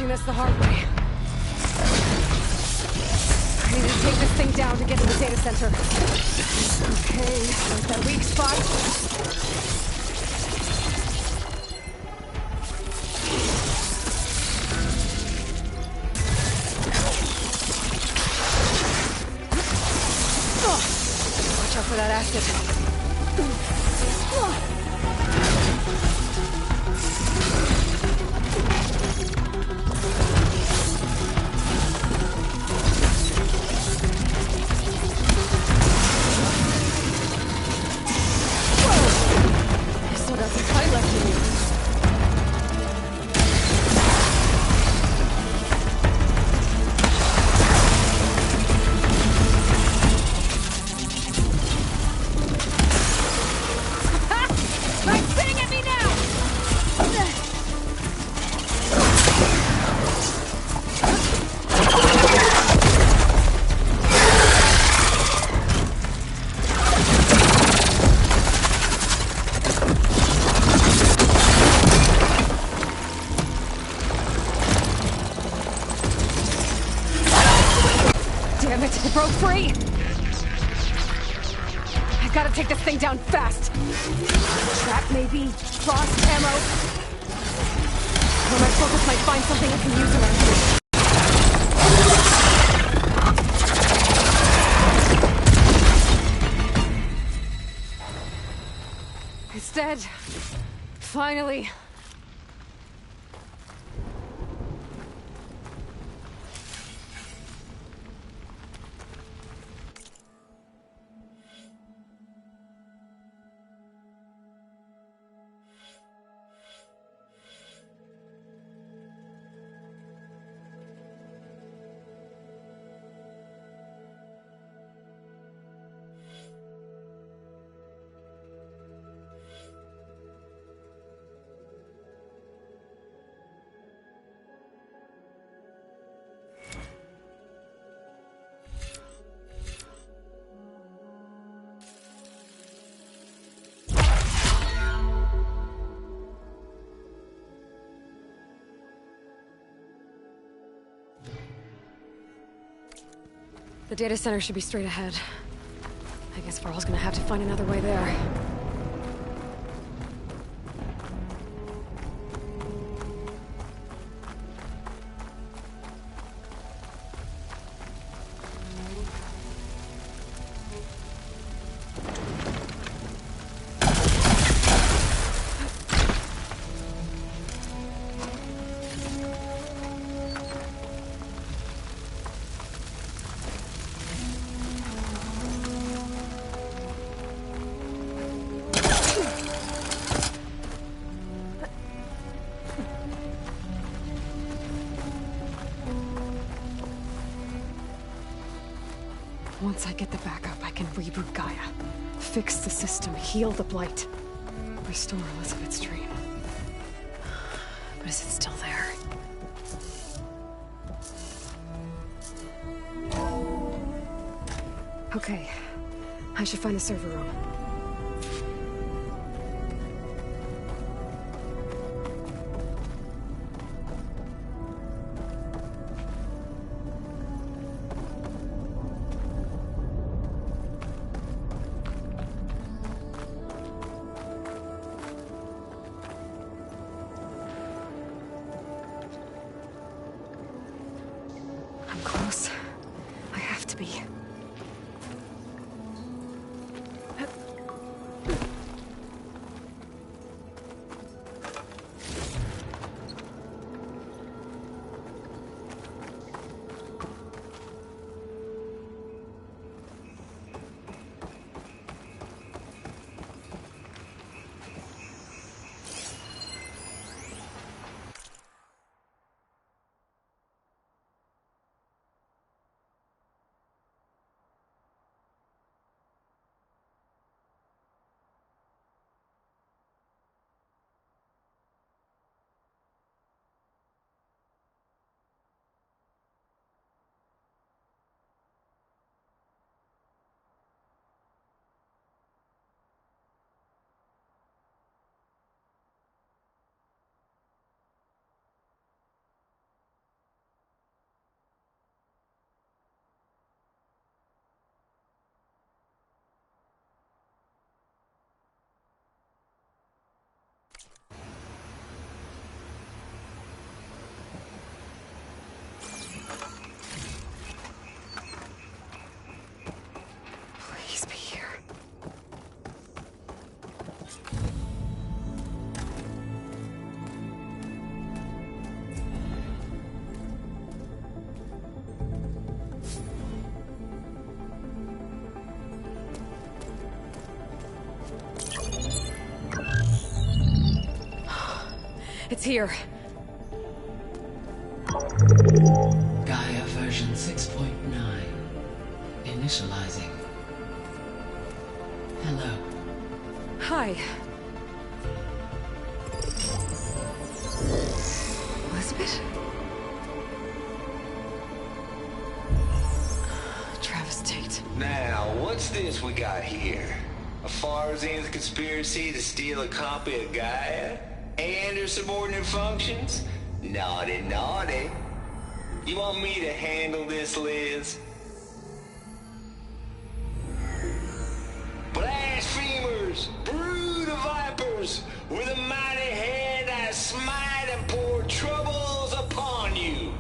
This the hard way. I need to take this thing down to get to the data center. Okay, there's that weak spot. Watch out for that acid. Damn it, it broke free! I gotta take this thing down fast! Trap, maybe? Frost, ammo? When my focus might find something I can use around here. It's dead. Finally. The data center should be straight ahead. I guess Varl's gonna have to find another way there. Once I get the backup, I can reboot Gaia. Fix the system, heal the Blight. Restore Elizabeth's dream. But is it still there? Okay. I should find the server room. I'm close. I have to be. Please be here. It's here. Gaia version 6.9. Initializing. Hello. Hi. Elizabeth? Travis Tate. Now, what's this we got here? A Farzian's conspiracy to steal a copy of Gaia? And her subordinate functions? Naughty, naughty. You want me to handle this, Liz? vipers, brood of vipers, with a mighty hand I smite and pour troubles upon you.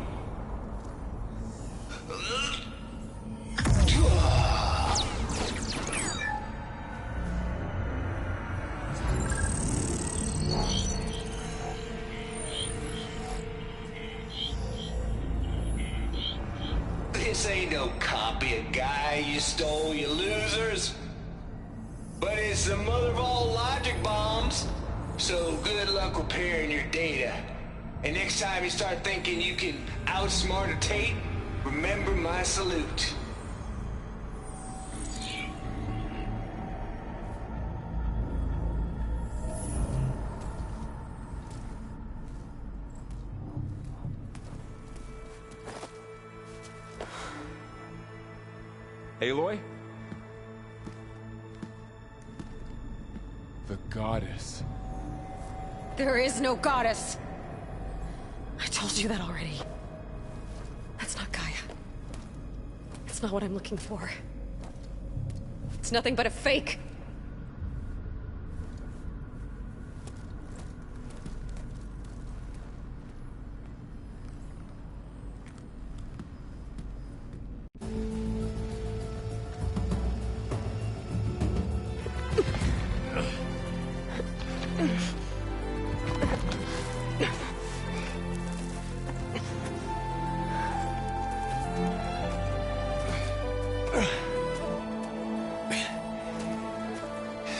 This ain't no copy of Gaia you stole, you losers. But it's the mother of all logic bombs. So good luck repairing your data. And next time you start thinking you can outsmart a Tate, remember my salute. Aloy? The goddess. There is no goddess! I told you that already. That's not Gaia. It's not what I'm looking for. It's nothing but a fake.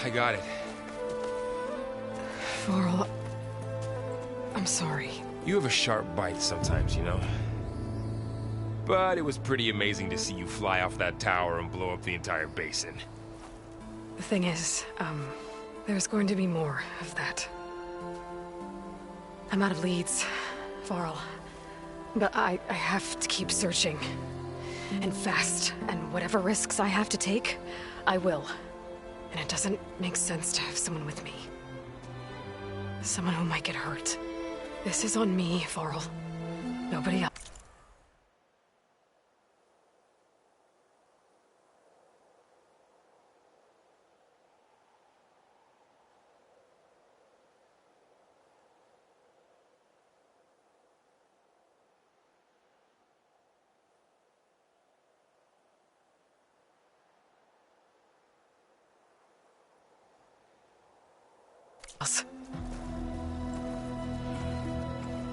I got it. Varl, I'm sorry. You have a sharp bite sometimes, you know? But it was pretty amazing to see you fly off that tower and blow up the entire basin. The thing is, there's going to be more of that. I'm out of leads, Varl. But I have to keep searching. And fast. And whatever risks I have to take, I will. And it doesn't make sense to have someone with me. Someone who might get hurt. This is on me, Varl. Nobody else.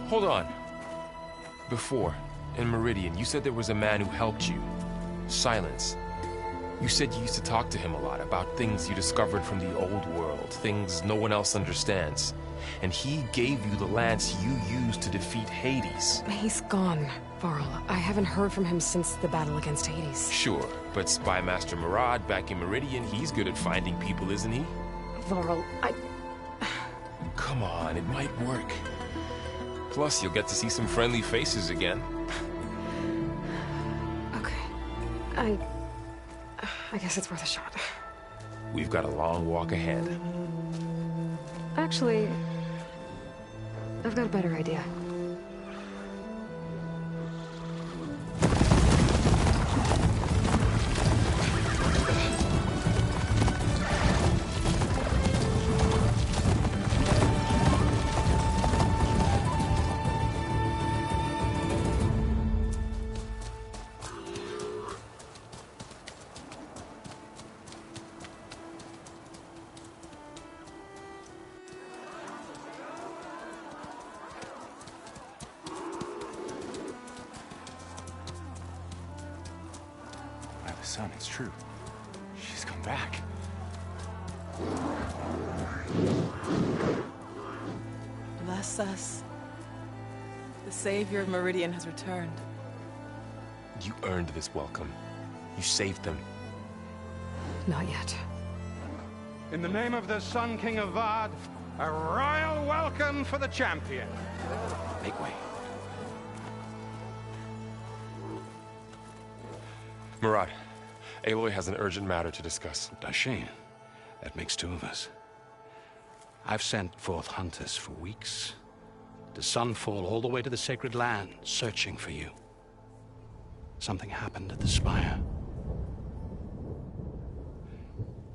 Hold on. Before, in Meridian, you said there was a man who helped you. Silence. You said you used to talk to him a lot about things you discovered from the old world, things no one else understands. And he gave you the lance you used to defeat Hades. He's gone, Varl. I haven't heard from him since the battle against Hades. Sure, but Spy Master Murad back in Meridian, he's good at finding people, isn't he? Varl, Come on, it might work. Plus, you'll get to see some friendly faces again. Okay. I guess it's worth a shot. We've got a long walk ahead. Actually, I've got a better idea. Son, it's true. She's come back. Bless us. The savior of Meridian has returned. You earned this welcome. You saved them. Not yet. In the name of the Sun King of Vard, a royal welcome for the champion. Make way. Murad, Aloy has an urgent matter to discuss. Dashane, that makes two of us. I've sent forth hunters for weeks, to Sunfall all the way to the Sacred Land, searching for you. Something happened at the Spire.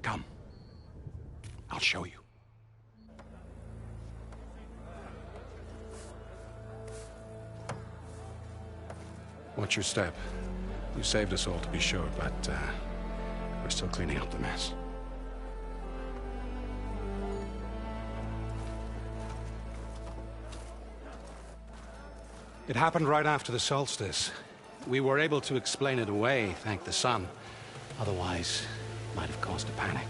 Come. show you. Watch your step. You saved us all, to be sure, but we're still cleaning up the mess. It happened right after the solstice. We were able to explain it away, thank the sun. Otherwise, it might have caused a panic.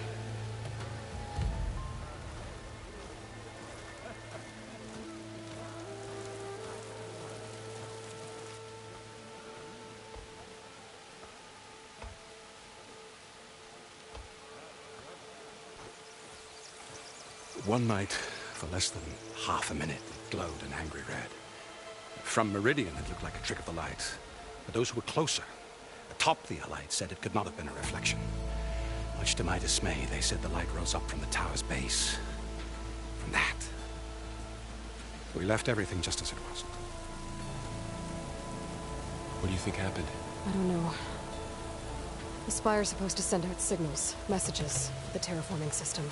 One night, for less than half a minute, it glowed an angry red. From Meridian, it looked like a trick of the light. But those who were closer, atop the light, said it could not have been a reflection. Much to my dismay, they said the light rose up from the tower's base. From that. We left everything just as it was. What do you think happened? I don't know. The Spire's supposed to send out signals, messages, the terraforming system.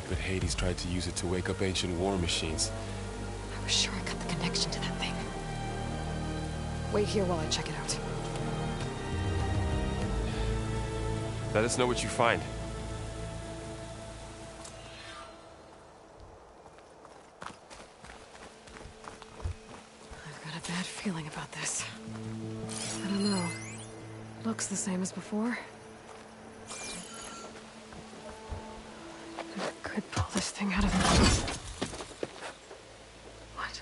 But Hades tried to use it to wake up ancient war machines. I was sure I got the connection to that thing. Wait here while I check it out. Let us know what you find. I've got a bad feeling about this. I don't know. Looks the same as before. I could pull this thing out of the... What?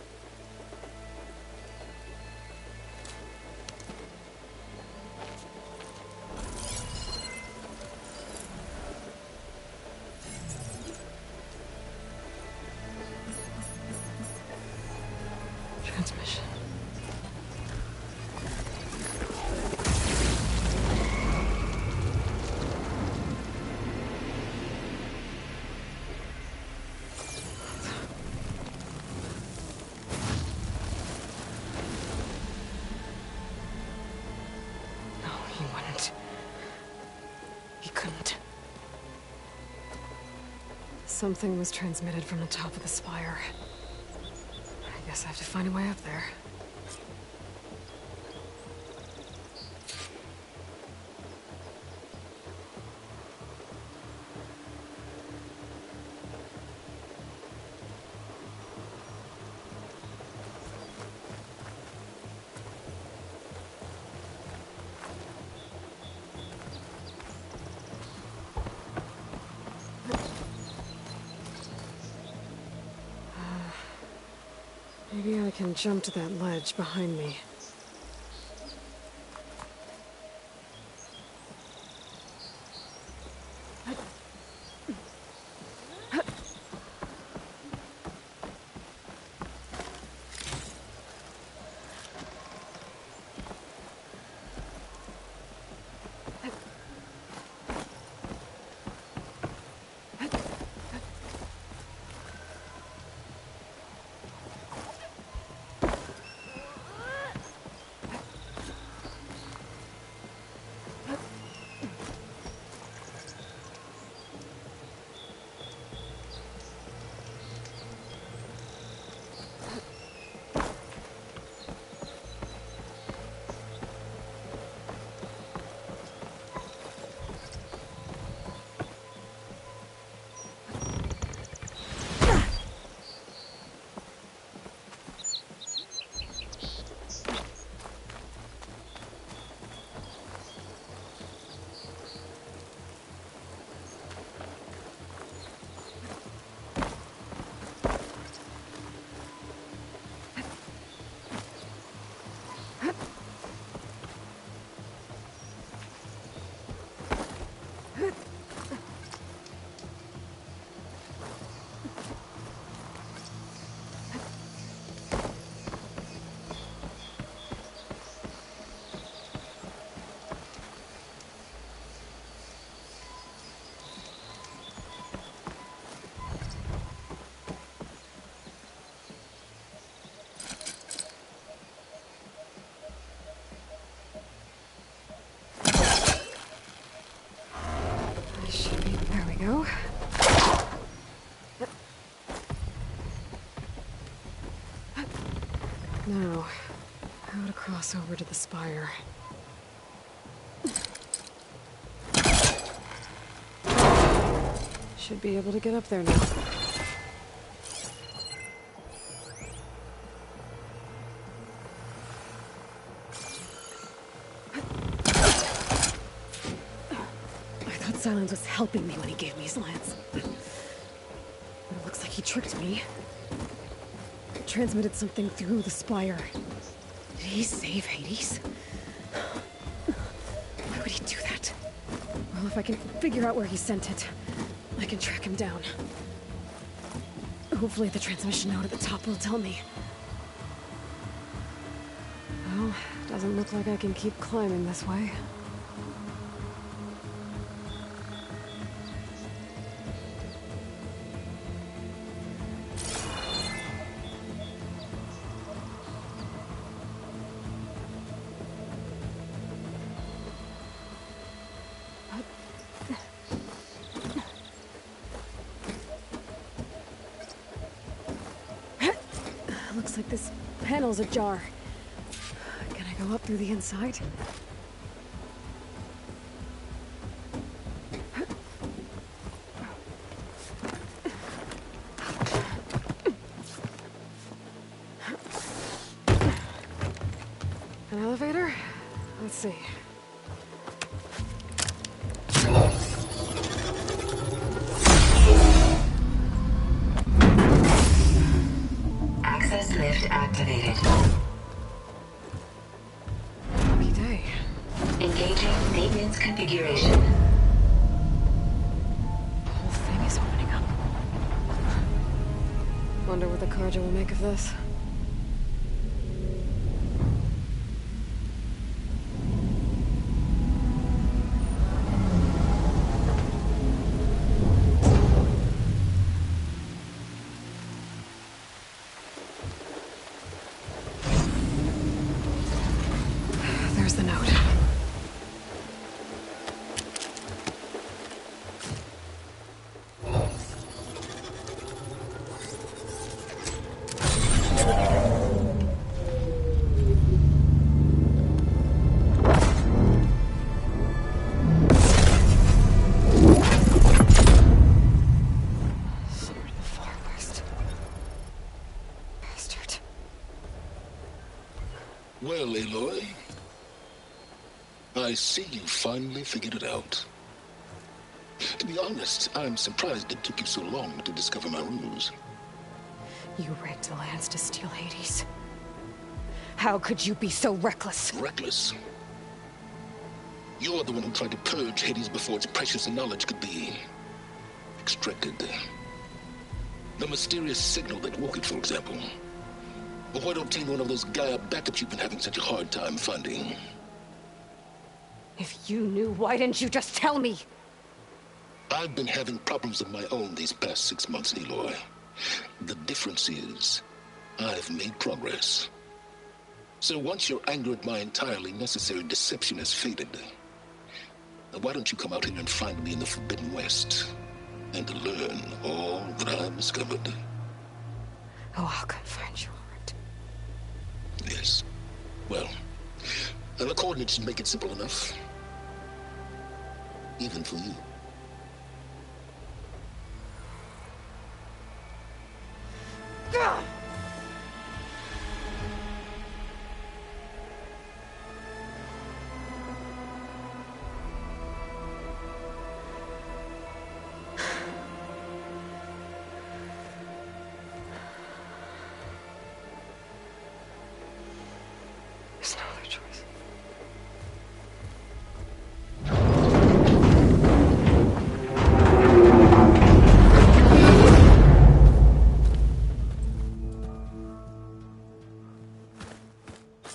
Transmission. Something was transmitted from the top of the spire. I guess I have to find a way up there. Maybe I can jump to that ledge behind me. Now, how to cross over to the spire. Should be able to get up there now. I thought Silence was helping me when he gave me his lance. But it looks like he tricked me. Transmitted something through the spire. Did he save Hades? Why would he do that? Well, if I can figure out where he sent it, I can track him down. Hopefully the transmission note at the top will tell me. Well, doesn't look like I can keep climbing this way. Looks like this panel's ajar. Can I go up through the inside? An elevator? Let's see. Access lift activated. Lucky day. Engaging maintenance configuration. The whole thing is opening up. Wonder what the Carja will make of this. There's the note. Sword of the Far West. Bastard. Well, Aloy, I see you finally figured it out. To be honest, I'm surprised it took you so long to discover my ruse. You rigged the lance to steal Hades. How could you be so reckless? Reckless? You're the one who tried to purge Hades before its precious knowledge could be extracted. The mysterious signal that woke it, for example. But why don't obtain one of those Gaia backups you've been having such a hard time finding? If you knew, why didn't you just tell me? I've been having problems of my own these past 6 months, Aloy. The difference is, I've made progress. So once your anger at my entirely necessary deception has faded, why don't you come out here and find me in the Forbidden West, and learn all that I've discovered? Oh, I'll come find you, all right. Yes. Well, the coordinates should make it simple enough. Even for you. There's no other choice.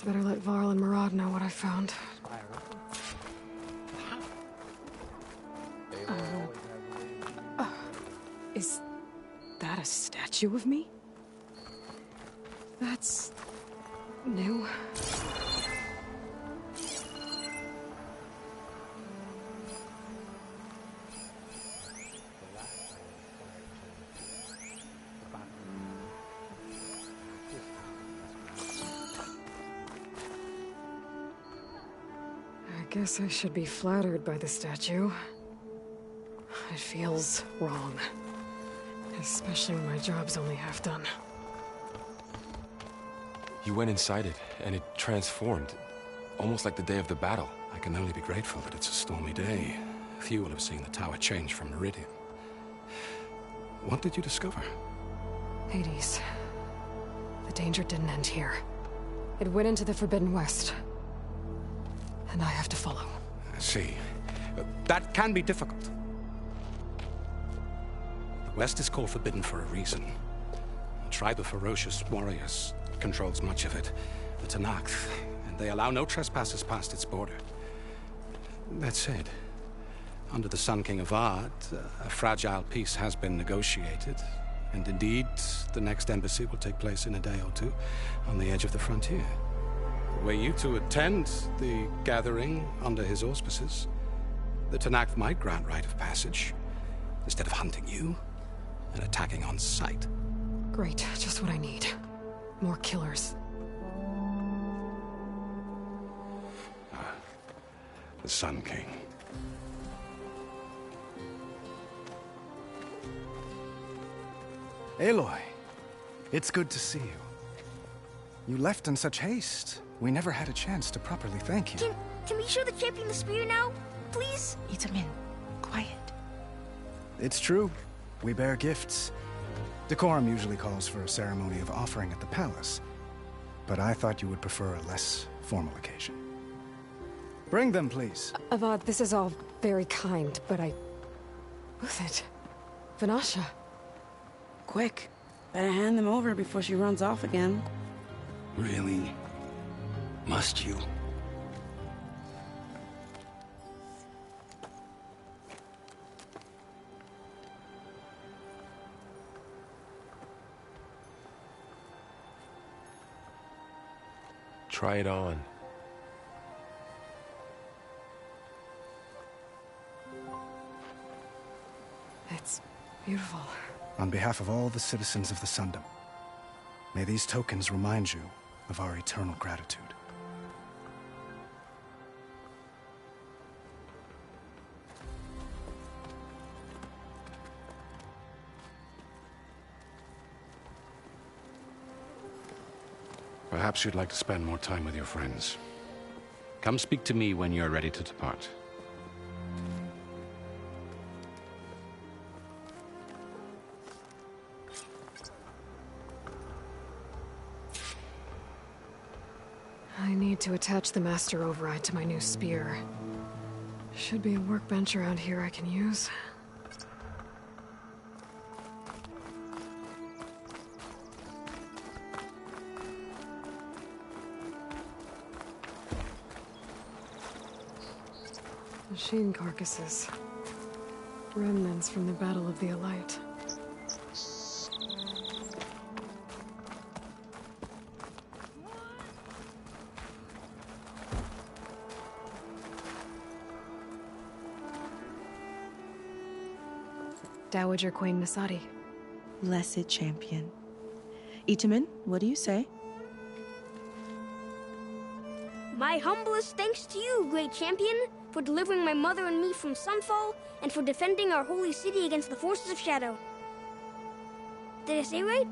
Better let Varl and Murad know what I found. Is that a statue of me? That's new. Guess I should be flattered by the statue. It feels wrong. Especially when my job's only half done. You went inside it, and it transformed. Almost like the day of the battle. I can only be grateful that it's a stormy day. Few will have seen the tower change from Meridian. What did you discover? Hades. The danger didn't end here. It went into the Forbidden West. And I have to follow. I see. That can be difficult. The West is called Forbidden for a reason. A tribe of ferocious warriors controls much of it. The Tenakth. And they allow no trespassers past its border. That said, under the Sun King Avad, a fragile peace has been negotiated. And indeed, the next embassy will take place in a day or two on the edge of the frontier. Were you to attend the gathering under his auspices, the Tenakth might grant right of passage, instead of hunting you and attacking on sight. Great, just what I need. More killers. The Sun King. Aloy, it's good to see you. You left in such haste. We never had a chance to properly thank you. Can we show the champion the spear now? Please? Itamen, quiet. It's true. We bear gifts. Decorum usually calls for a ceremony of offering at the palace. But I thought you would prefer a less formal occasion. Bring them, please. Avad, this is all very kind, but Who's it? Vanasha. Quick. Better hand them over before she runs off again. Really? Must you? Try it on. It's beautiful. On behalf of all the citizens of the Sundom, may these tokens remind you of our eternal gratitude. Perhaps you'd like to spend more time with your friends. Come speak to me when you're ready to depart. I need to attach the Master Override to my new spear. Should be a workbench around here I can use. Machine carcasses. Remnants from the Battle of the Elite. Dowager Queen Nasadi. Blessed champion. Itamen, what do you say? My humblest thanks to you, great champion, for delivering my mother and me from Sunfall, and for defending our holy city against the forces of Shadow. Did I say right?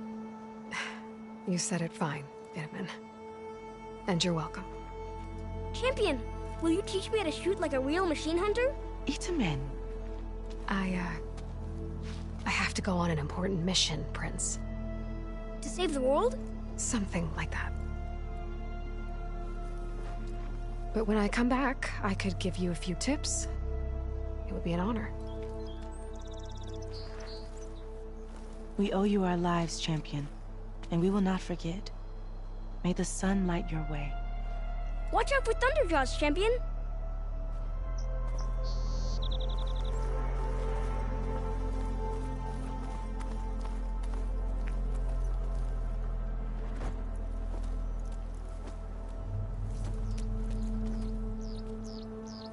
You said it fine, Itamen. And you're welcome. Champion, will you teach me how to shoot like a real machine hunter? Itamen. I have to go on an important mission, Prince. To save the world? Something like that. But when I come back, I could give you a few tips. It would be an honor. We owe you our lives, champion, and we will not forget. May the sun light your way. Watch out for Thunderjaws, champion!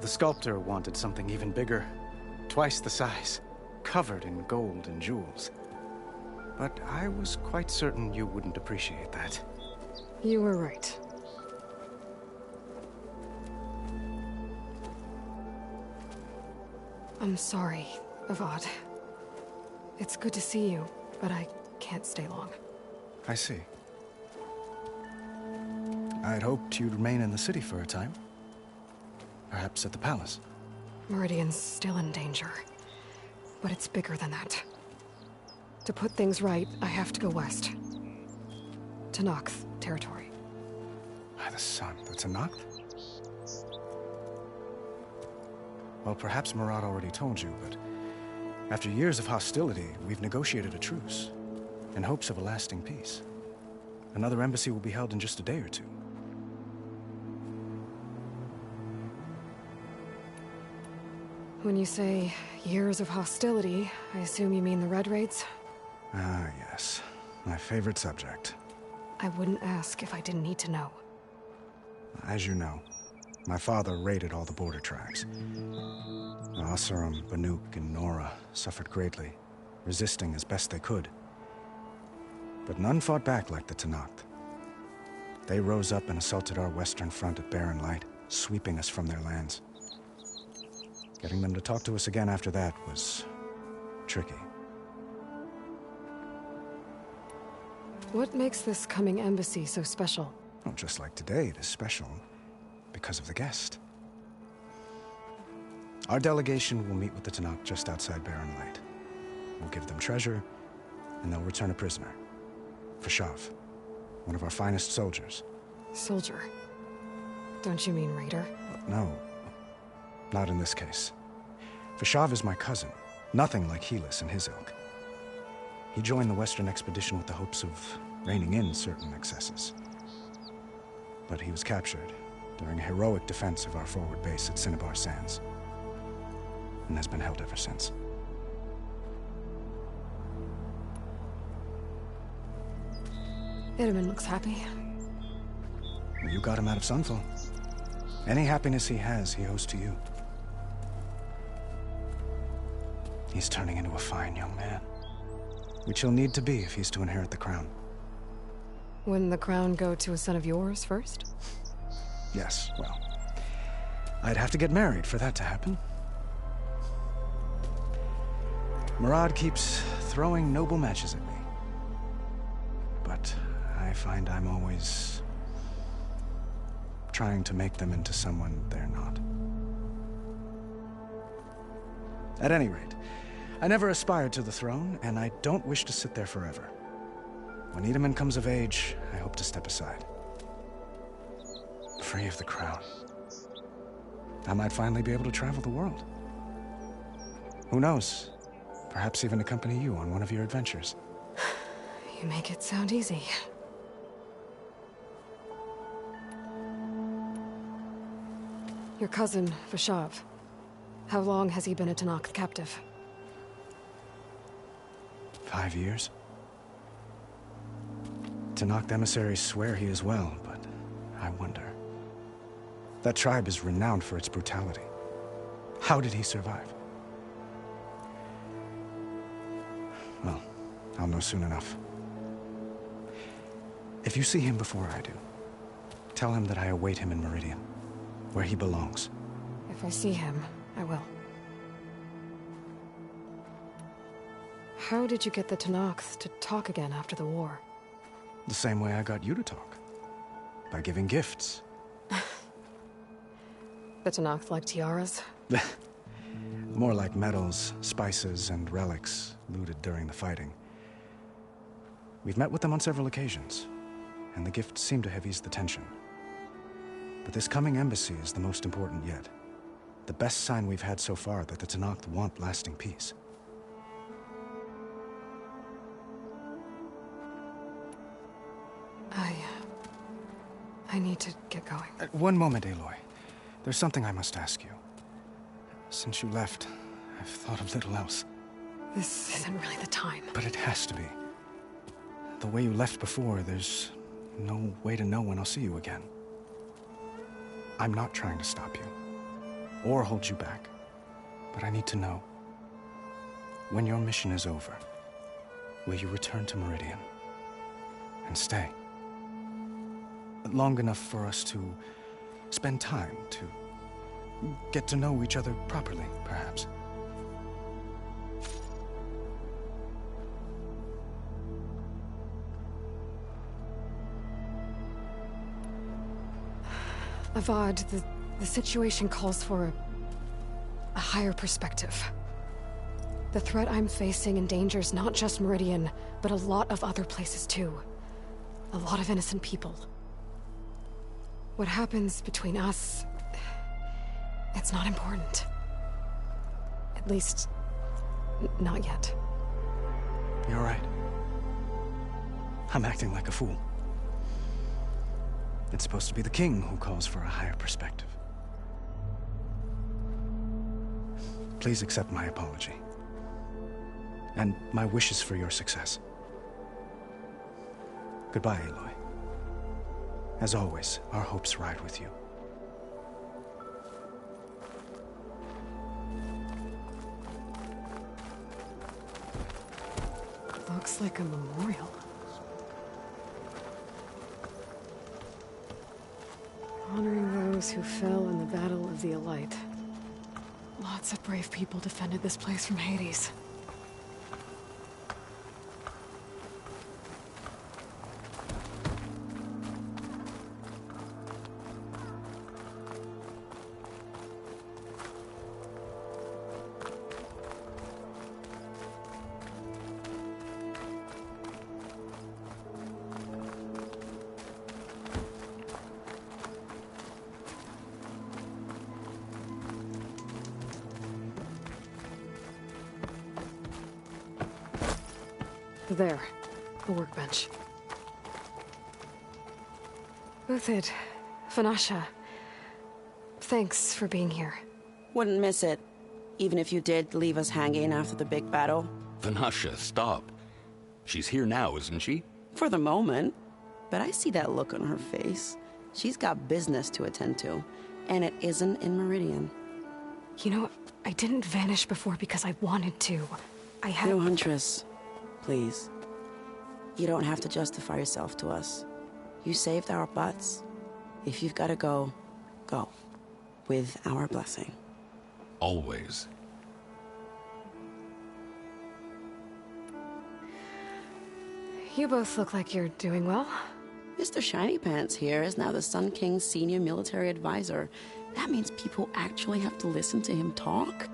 The sculptor wanted something even bigger. Twice the size. Covered in gold and jewels. But I was quite certain you wouldn't appreciate that. You were right. I'm sorry, Avad. It's good to see you, but I can't stay long. I see. I'd hoped you'd remain in the city for a time. Perhaps at the palace. Meridian's still in danger. But it's bigger than that. To put things right, I have to go west. To Nox territory. By the sun, the Tenakth? Well, perhaps Murad already told you, but after years of hostility, we've negotiated a truce, in hopes of a lasting peace. Another embassy will be held in just a day or two. When you say years of hostility, I assume you mean the Red Raids? Ah, yes. My favorite subject. I wouldn't ask if I didn't need to know. As you know, my father raided all the border tracks. Oseram, Banuk, and Nora suffered greatly, resisting as best they could. But none fought back like the Tenakth. They rose up and assaulted our western front at Barren Light, sweeping us from their lands. Getting them to talk to us again after that was tricky. What makes this coming embassy so special? Oh, just like today, it is special because of the guest. Our delegation will meet with the Tenakth just outside Barren Light. We'll give them treasure, and they'll return a prisoner. Fashav, one of our finest soldiers. Soldier? Don't you mean raider? No, not in this case. Fashav is my cousin, nothing like Helis and his ilk. He joined the Western expedition with the hopes of reining in certain excesses. But he was captured during a heroic defense of our forward base at Cinnabar Sands, and has been held ever since. Itamen looks happy. You got him out of Sunfall. Any happiness he has, he owes to you. He's turning into a fine young man, which he'll need to be if he's to inherit the crown. Wouldn't the crown go to a son of yours first? Yes, well, I'd have to get married for that to happen. Murad keeps throwing noble matches at me. But I find I'm always trying to make them into someone they're not. At any rate, I never aspired to the throne, and I don't wish to sit there forever. When Itamen comes of age, I hope to step aside. Free of the crown. I might finally be able to travel the world. Who knows? Perhaps even accompany you on one of your adventures. You make it sound easy. Your cousin, Fashav. How long has he been a Tenakth captive? 5 years. Tenakth emissaries swear he is well, but I wonder. That tribe is renowned for its brutality. How did he survive? Well, I'll know soon enough. If you see him before I do, tell him that I await him in Meridian, where he belongs. If I see him, I will. How did you get the Tenakth to talk again after the war? The same way I got you to talk. By giving gifts. The Tenakth like tiaras? More like medals, spices, and relics looted during the fighting. We've met with them on several occasions, and the gifts seem to have eased the tension. But this coming embassy is the most important yet. The best sign we've had so far that the Tenakth want lasting peace. I need to get going. One moment, Aloy. There's something I must ask you. Since you left, I've thought of little else. This isn't really the time. But it has to be. The way you left before, there's no way to know when I'll see you again. I'm not trying to stop you, or hold you back. But I need to know, when your mission is over, will you return to Meridian and stay? Long enough for us to spend time, to get to know each other properly, perhaps. Avad, the situation calls for a higher perspective. The threat I'm facing endangers not just Meridian, but a lot of other places too. A lot of innocent people. What happens between us... it's not important. At least, not yet. You're right. I'm acting like a fool. It's supposed to be the king who calls for a higher perspective. Please accept my apology. And my wishes for your success. Goodbye, Aloy. As always, our hopes ride with you. Looks like a memorial. Honoring those who fell in the Battle of the Elite. Lots of brave people defended this place from Hades. There, a workbench. Uthid, Vanasha, thanks for being here. Wouldn't miss it, even if you did leave us hanging after the big battle. Vanasha, stop. She's here now, isn't she? For the moment. But I see that look on her face. She's got business to attend to, and it isn't in Meridian. You know, I didn't vanish before because I wanted to. I had... No, Huntress. Please. You don't have to justify yourself to us. You saved our butts. If you've got to go, go. With our blessing. Always. You both look like you're doing well. Mr. Shiny Pants here is now the Sun King's senior military advisor. That means people actually have to listen to him talk?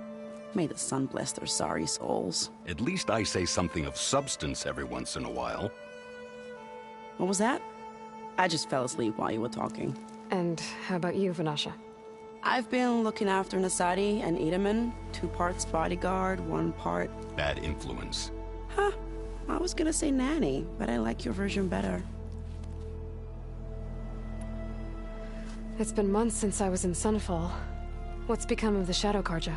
May the sun bless their sorry souls. At least I say something of substance every once in a while. What was that? I just fell asleep while you were talking. And how about you, Vanasha? I've been looking after Nasadi and Edaman. 2 parts bodyguard, 1 part... bad influence. Huh. I was gonna say nanny, but I like your version better. It's been months since I was in Sunfall. What's become of the Shadow Carja?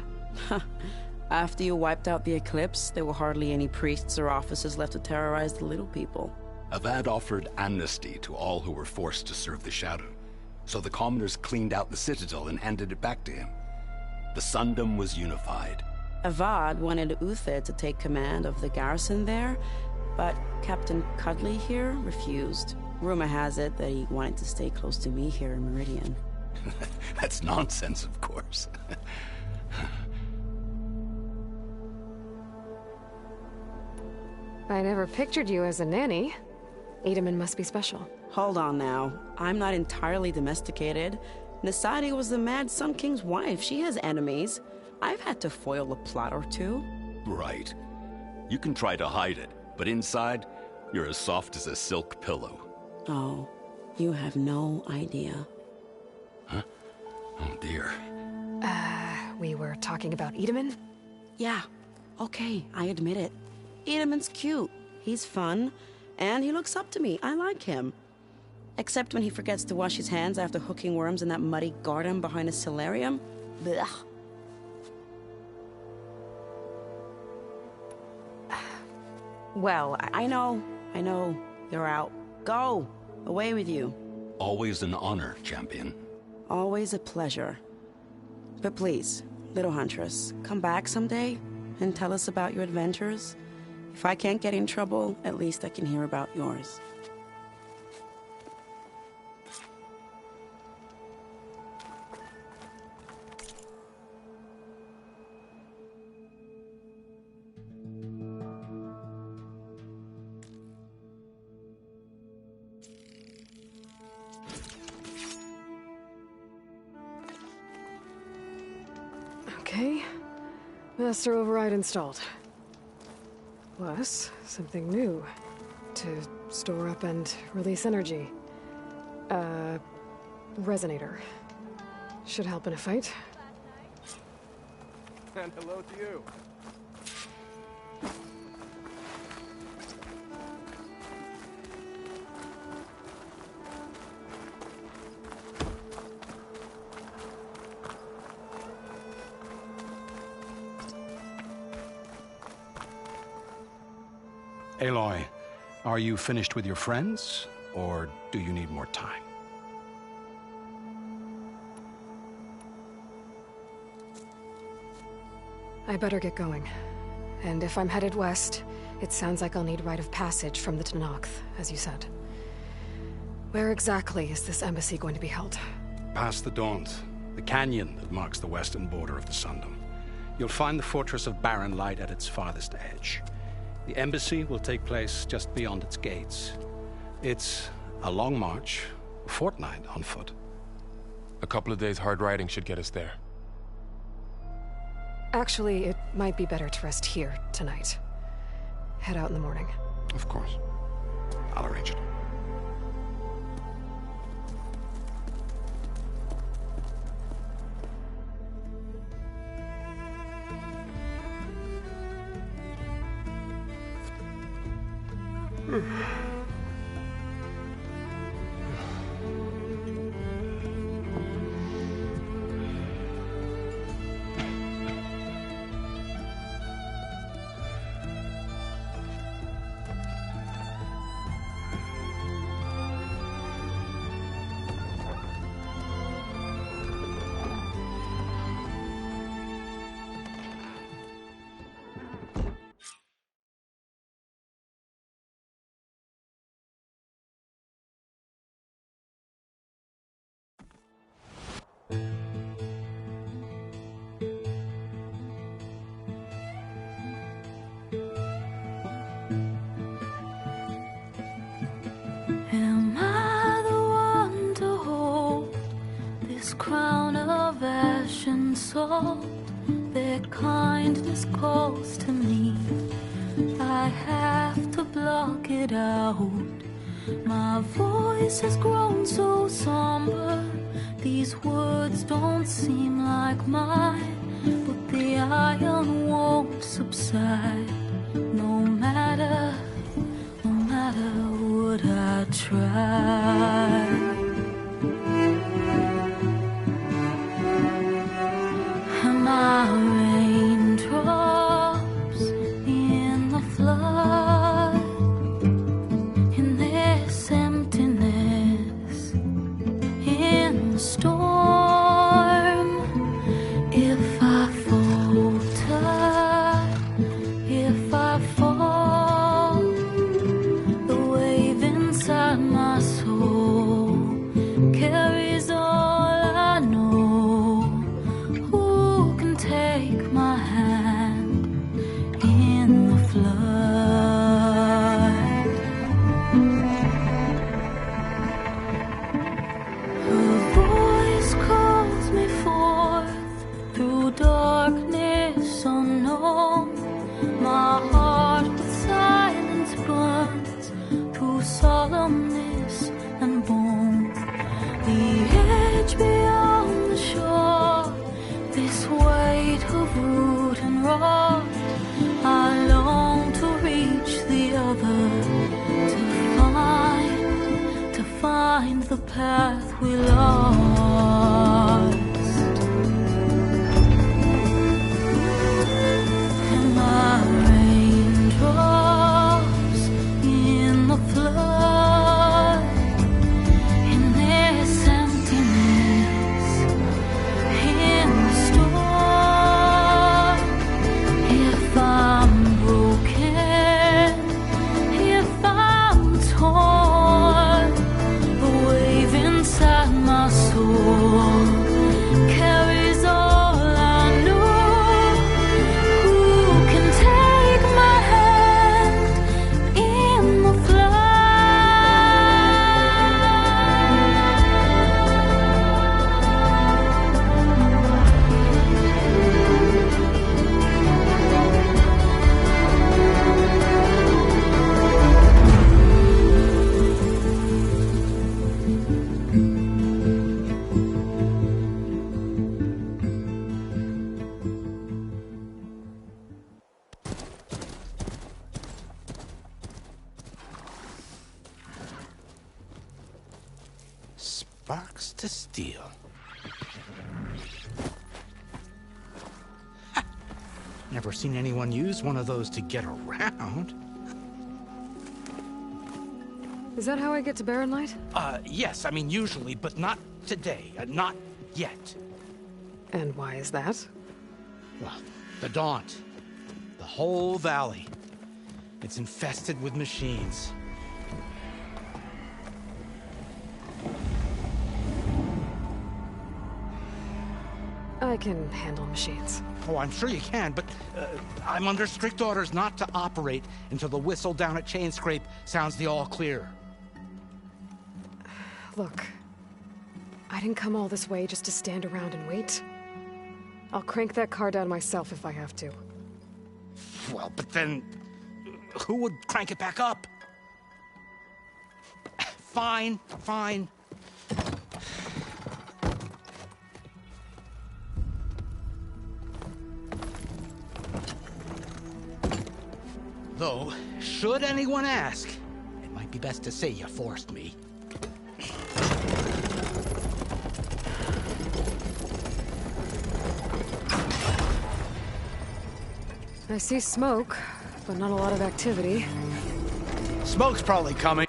After you wiped out the Eclipse, there were hardly any priests or officers left to terrorize the little people. Avad offered amnesty to all who were forced to serve the Shadow, so the commoners cleaned out the Citadel and handed it back to him. The Sundom was unified. Avad wanted Uthid to take command of the garrison there, but Captain Cudley here refused. Rumor has it that he wanted to stay close to me here in Meridian. That's nonsense, of course. I never pictured you as a nanny. Edaman must be special. Hold on now. I'm not entirely domesticated. Nasadi was the Mad Sun King's wife. She has enemies. I've had to foil a plot or 2. Right. You can try to hide it, but inside, you're as soft as a silk pillow. Oh, you have no idea. Huh? Oh dear. We were talking about Edaman? Yeah. Okay, I admit it. Edaman's cute. He's fun. And he looks up to me. I like him. Except when he forgets to wash his hands after hooking worms in that muddy garden behind a solarium. Blech. Well, I know. You're out. Go. Away with you. Always an honor, champion. Always a pleasure. But please, little Huntress, come back someday and tell us about your adventures. If I can't get in trouble, at least I can hear about yours. Okay. Master override installed. Plus, something new. To store up and release energy. Resonator. Should help in a fight. And hello to you. Aloy, are you finished with your friends, or do you need more time? I better get going. And if I'm headed west, it sounds like I'll need rite of passage from the Tenakth, as you said. Where exactly is this embassy going to be held? Past the Daunt, the canyon that marks the western border of the Sundom. You'll find the fortress of Barren Light at its farthest edge. The embassy will take place just beyond its gates. It's a long march, a fortnight on foot. A couple of days hard riding should get us there. Actually, it might be better to rest here tonight. Head out in the morning. Of course. I'll arrange it. Am I the one to hold this crown of ash and salt? Their kindness calls to me. I have to block it out. My voice has grown so somber. These words don't seem like mine, but the iron won't subside. No matter what I try. Am I raindrops in the flood? In this emptiness, in the storm. If I falter, if I fall, the wave inside my soul carries all I know. Who can take my hand in the flood? Her voice calls me forth through darkness unknown. My heart with silence burns through solemnness and bone. The edge beyond the shore, this weight of root and rock. I long to reach the other, to find the path we lost. Am I raindrops in the flood? In this emptiness, in the storm. If I'm broken, if I'm torn, the wave inside my soul just to steal. Ha! Never seen anyone use one of those to get around. Is that how I get to Barren Light? Yes, I mean usually, but not today. Not yet. And why is that? Well, the Daunt. The whole valley. It's infested with machines. I can handle machines. Oh, I'm sure you can, but I'm under strict orders not to operate until the whistle down at Chainscrape sounds the all clear. Look, I didn't come all this way just to stand around and wait. I'll crank that car down myself if I have to. Well, but then who would crank it back up? Fine, fine. Though, should anyone ask, it might be best to say you forced me. I see smoke, but not a lot of activity. Smoke's probably coming.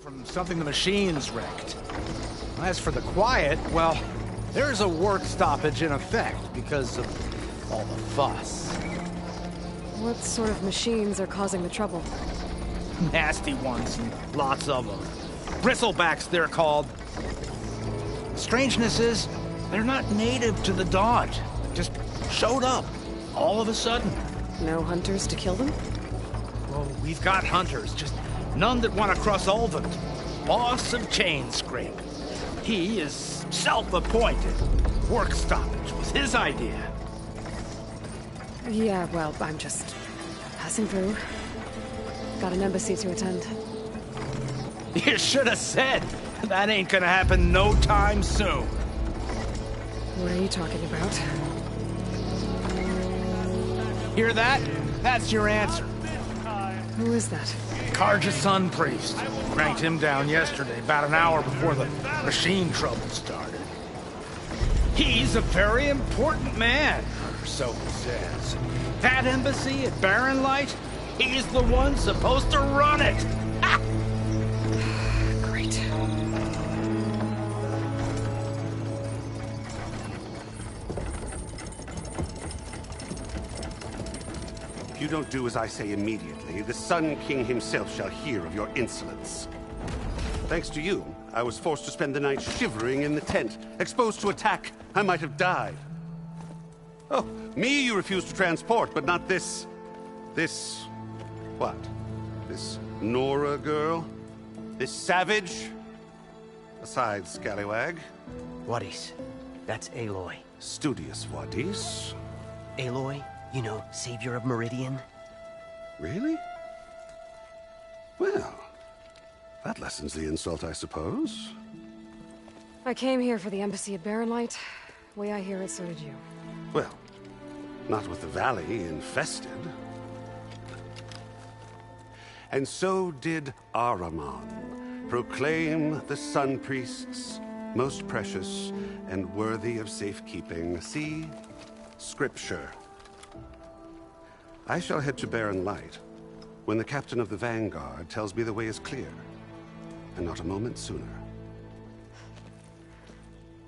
From something the machines wrecked. As for the quiet, well, there's a work stoppage in effect because of all the fuss. What sort of machines are causing the trouble? Nasty ones, and lots of them. Bristlebacks, they're called. The strangeness is, they're not native to the Daunt. Just showed up, all of a sudden. No hunters to kill them? Well, we've got hunters, just none that want to cross Ulvund. Boss of Chainscrape. He is self-appointed. Work stoppage was his idea. Yeah, well, I'm just passing through. Got an embassy to attend. You should have said. That ain't gonna happen no time soon. What are you talking about? Hear that? That's your answer. Who is that? Carja Sun Priest. Cranked him down yesterday, about an hour before the machine trouble started. He's a very important man, or so he says. That embassy at Barren Light, he's the one supposed to run it. Ah! Great. If you don't do as I say immediately, the Sun King himself shall hear of your insolence. Thanks to you, I was forced to spend the night shivering in the tent. Exposed to attack, I might have died. Oh, me you refused to transport, but not this... what? This Nora girl? This savage? Aside, scallywag. Wadis. That's Aloy. Studious Wadis. Aloy, you know, savior of Meridian. Really? Well, that lessens the insult, I suppose. I came here for the embassy at Barren Light. Way I hear it, so did you. Well, not with the valley infested. And so did Ahriman, proclaim the Sun Priests most precious and worthy of safekeeping. See Scripture. I shall head to Barren Light when the captain of the Vanguard tells me the way is clear, and not a moment sooner.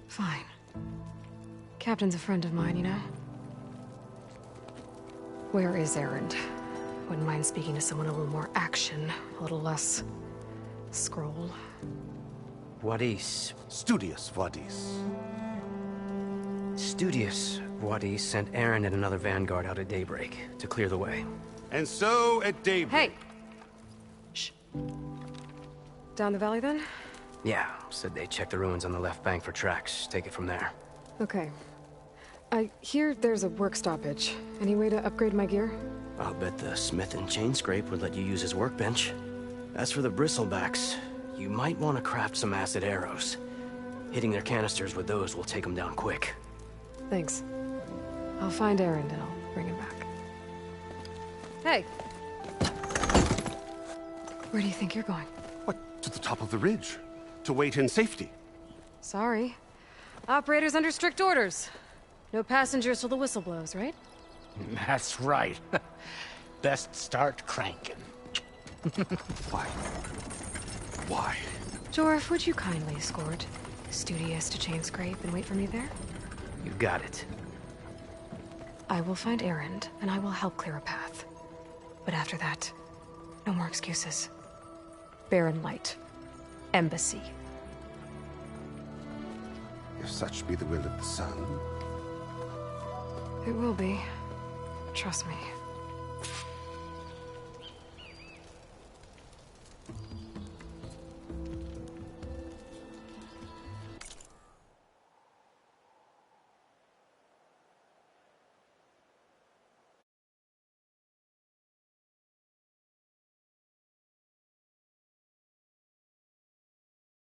Fine. Captain's a friend of mine, you know? Where is Erend? Wouldn't mind speaking to someone a little more action, a little less scroll. Wadis. Studious Wadis. Studious Wadis sent Erend and another Vanguard out at daybreak to clear the way. And so at daybreak... Hey! Down the valley, then? Yeah, said they checked the ruins on the left bank for tracks. Take it from there. Okay. I hear there's a work stoppage. Any way to upgrade my gear? I'll bet the smith in Chainscrape would let you use his workbench. As for the bristlebacks, you might want to craft some acid arrows. Hitting their canisters with those will take them down quick. Thanks. I'll find Erend and I'll bring him back. Hey! Where do you think you're going? What? To the top of the ridge. To wait in safety. Sorry. Operator's under strict orders. No passengers till the whistle blows, right? That's right. Best start cranking. Why? Why? Jorf, would you kindly escort Studious to Chainscrape and wait for me there? You got it. I will find Erend, and I will help clear a path. But after that, no more excuses. Barren Light. Embassy. If such be the will of the sun. It will be. Trust me.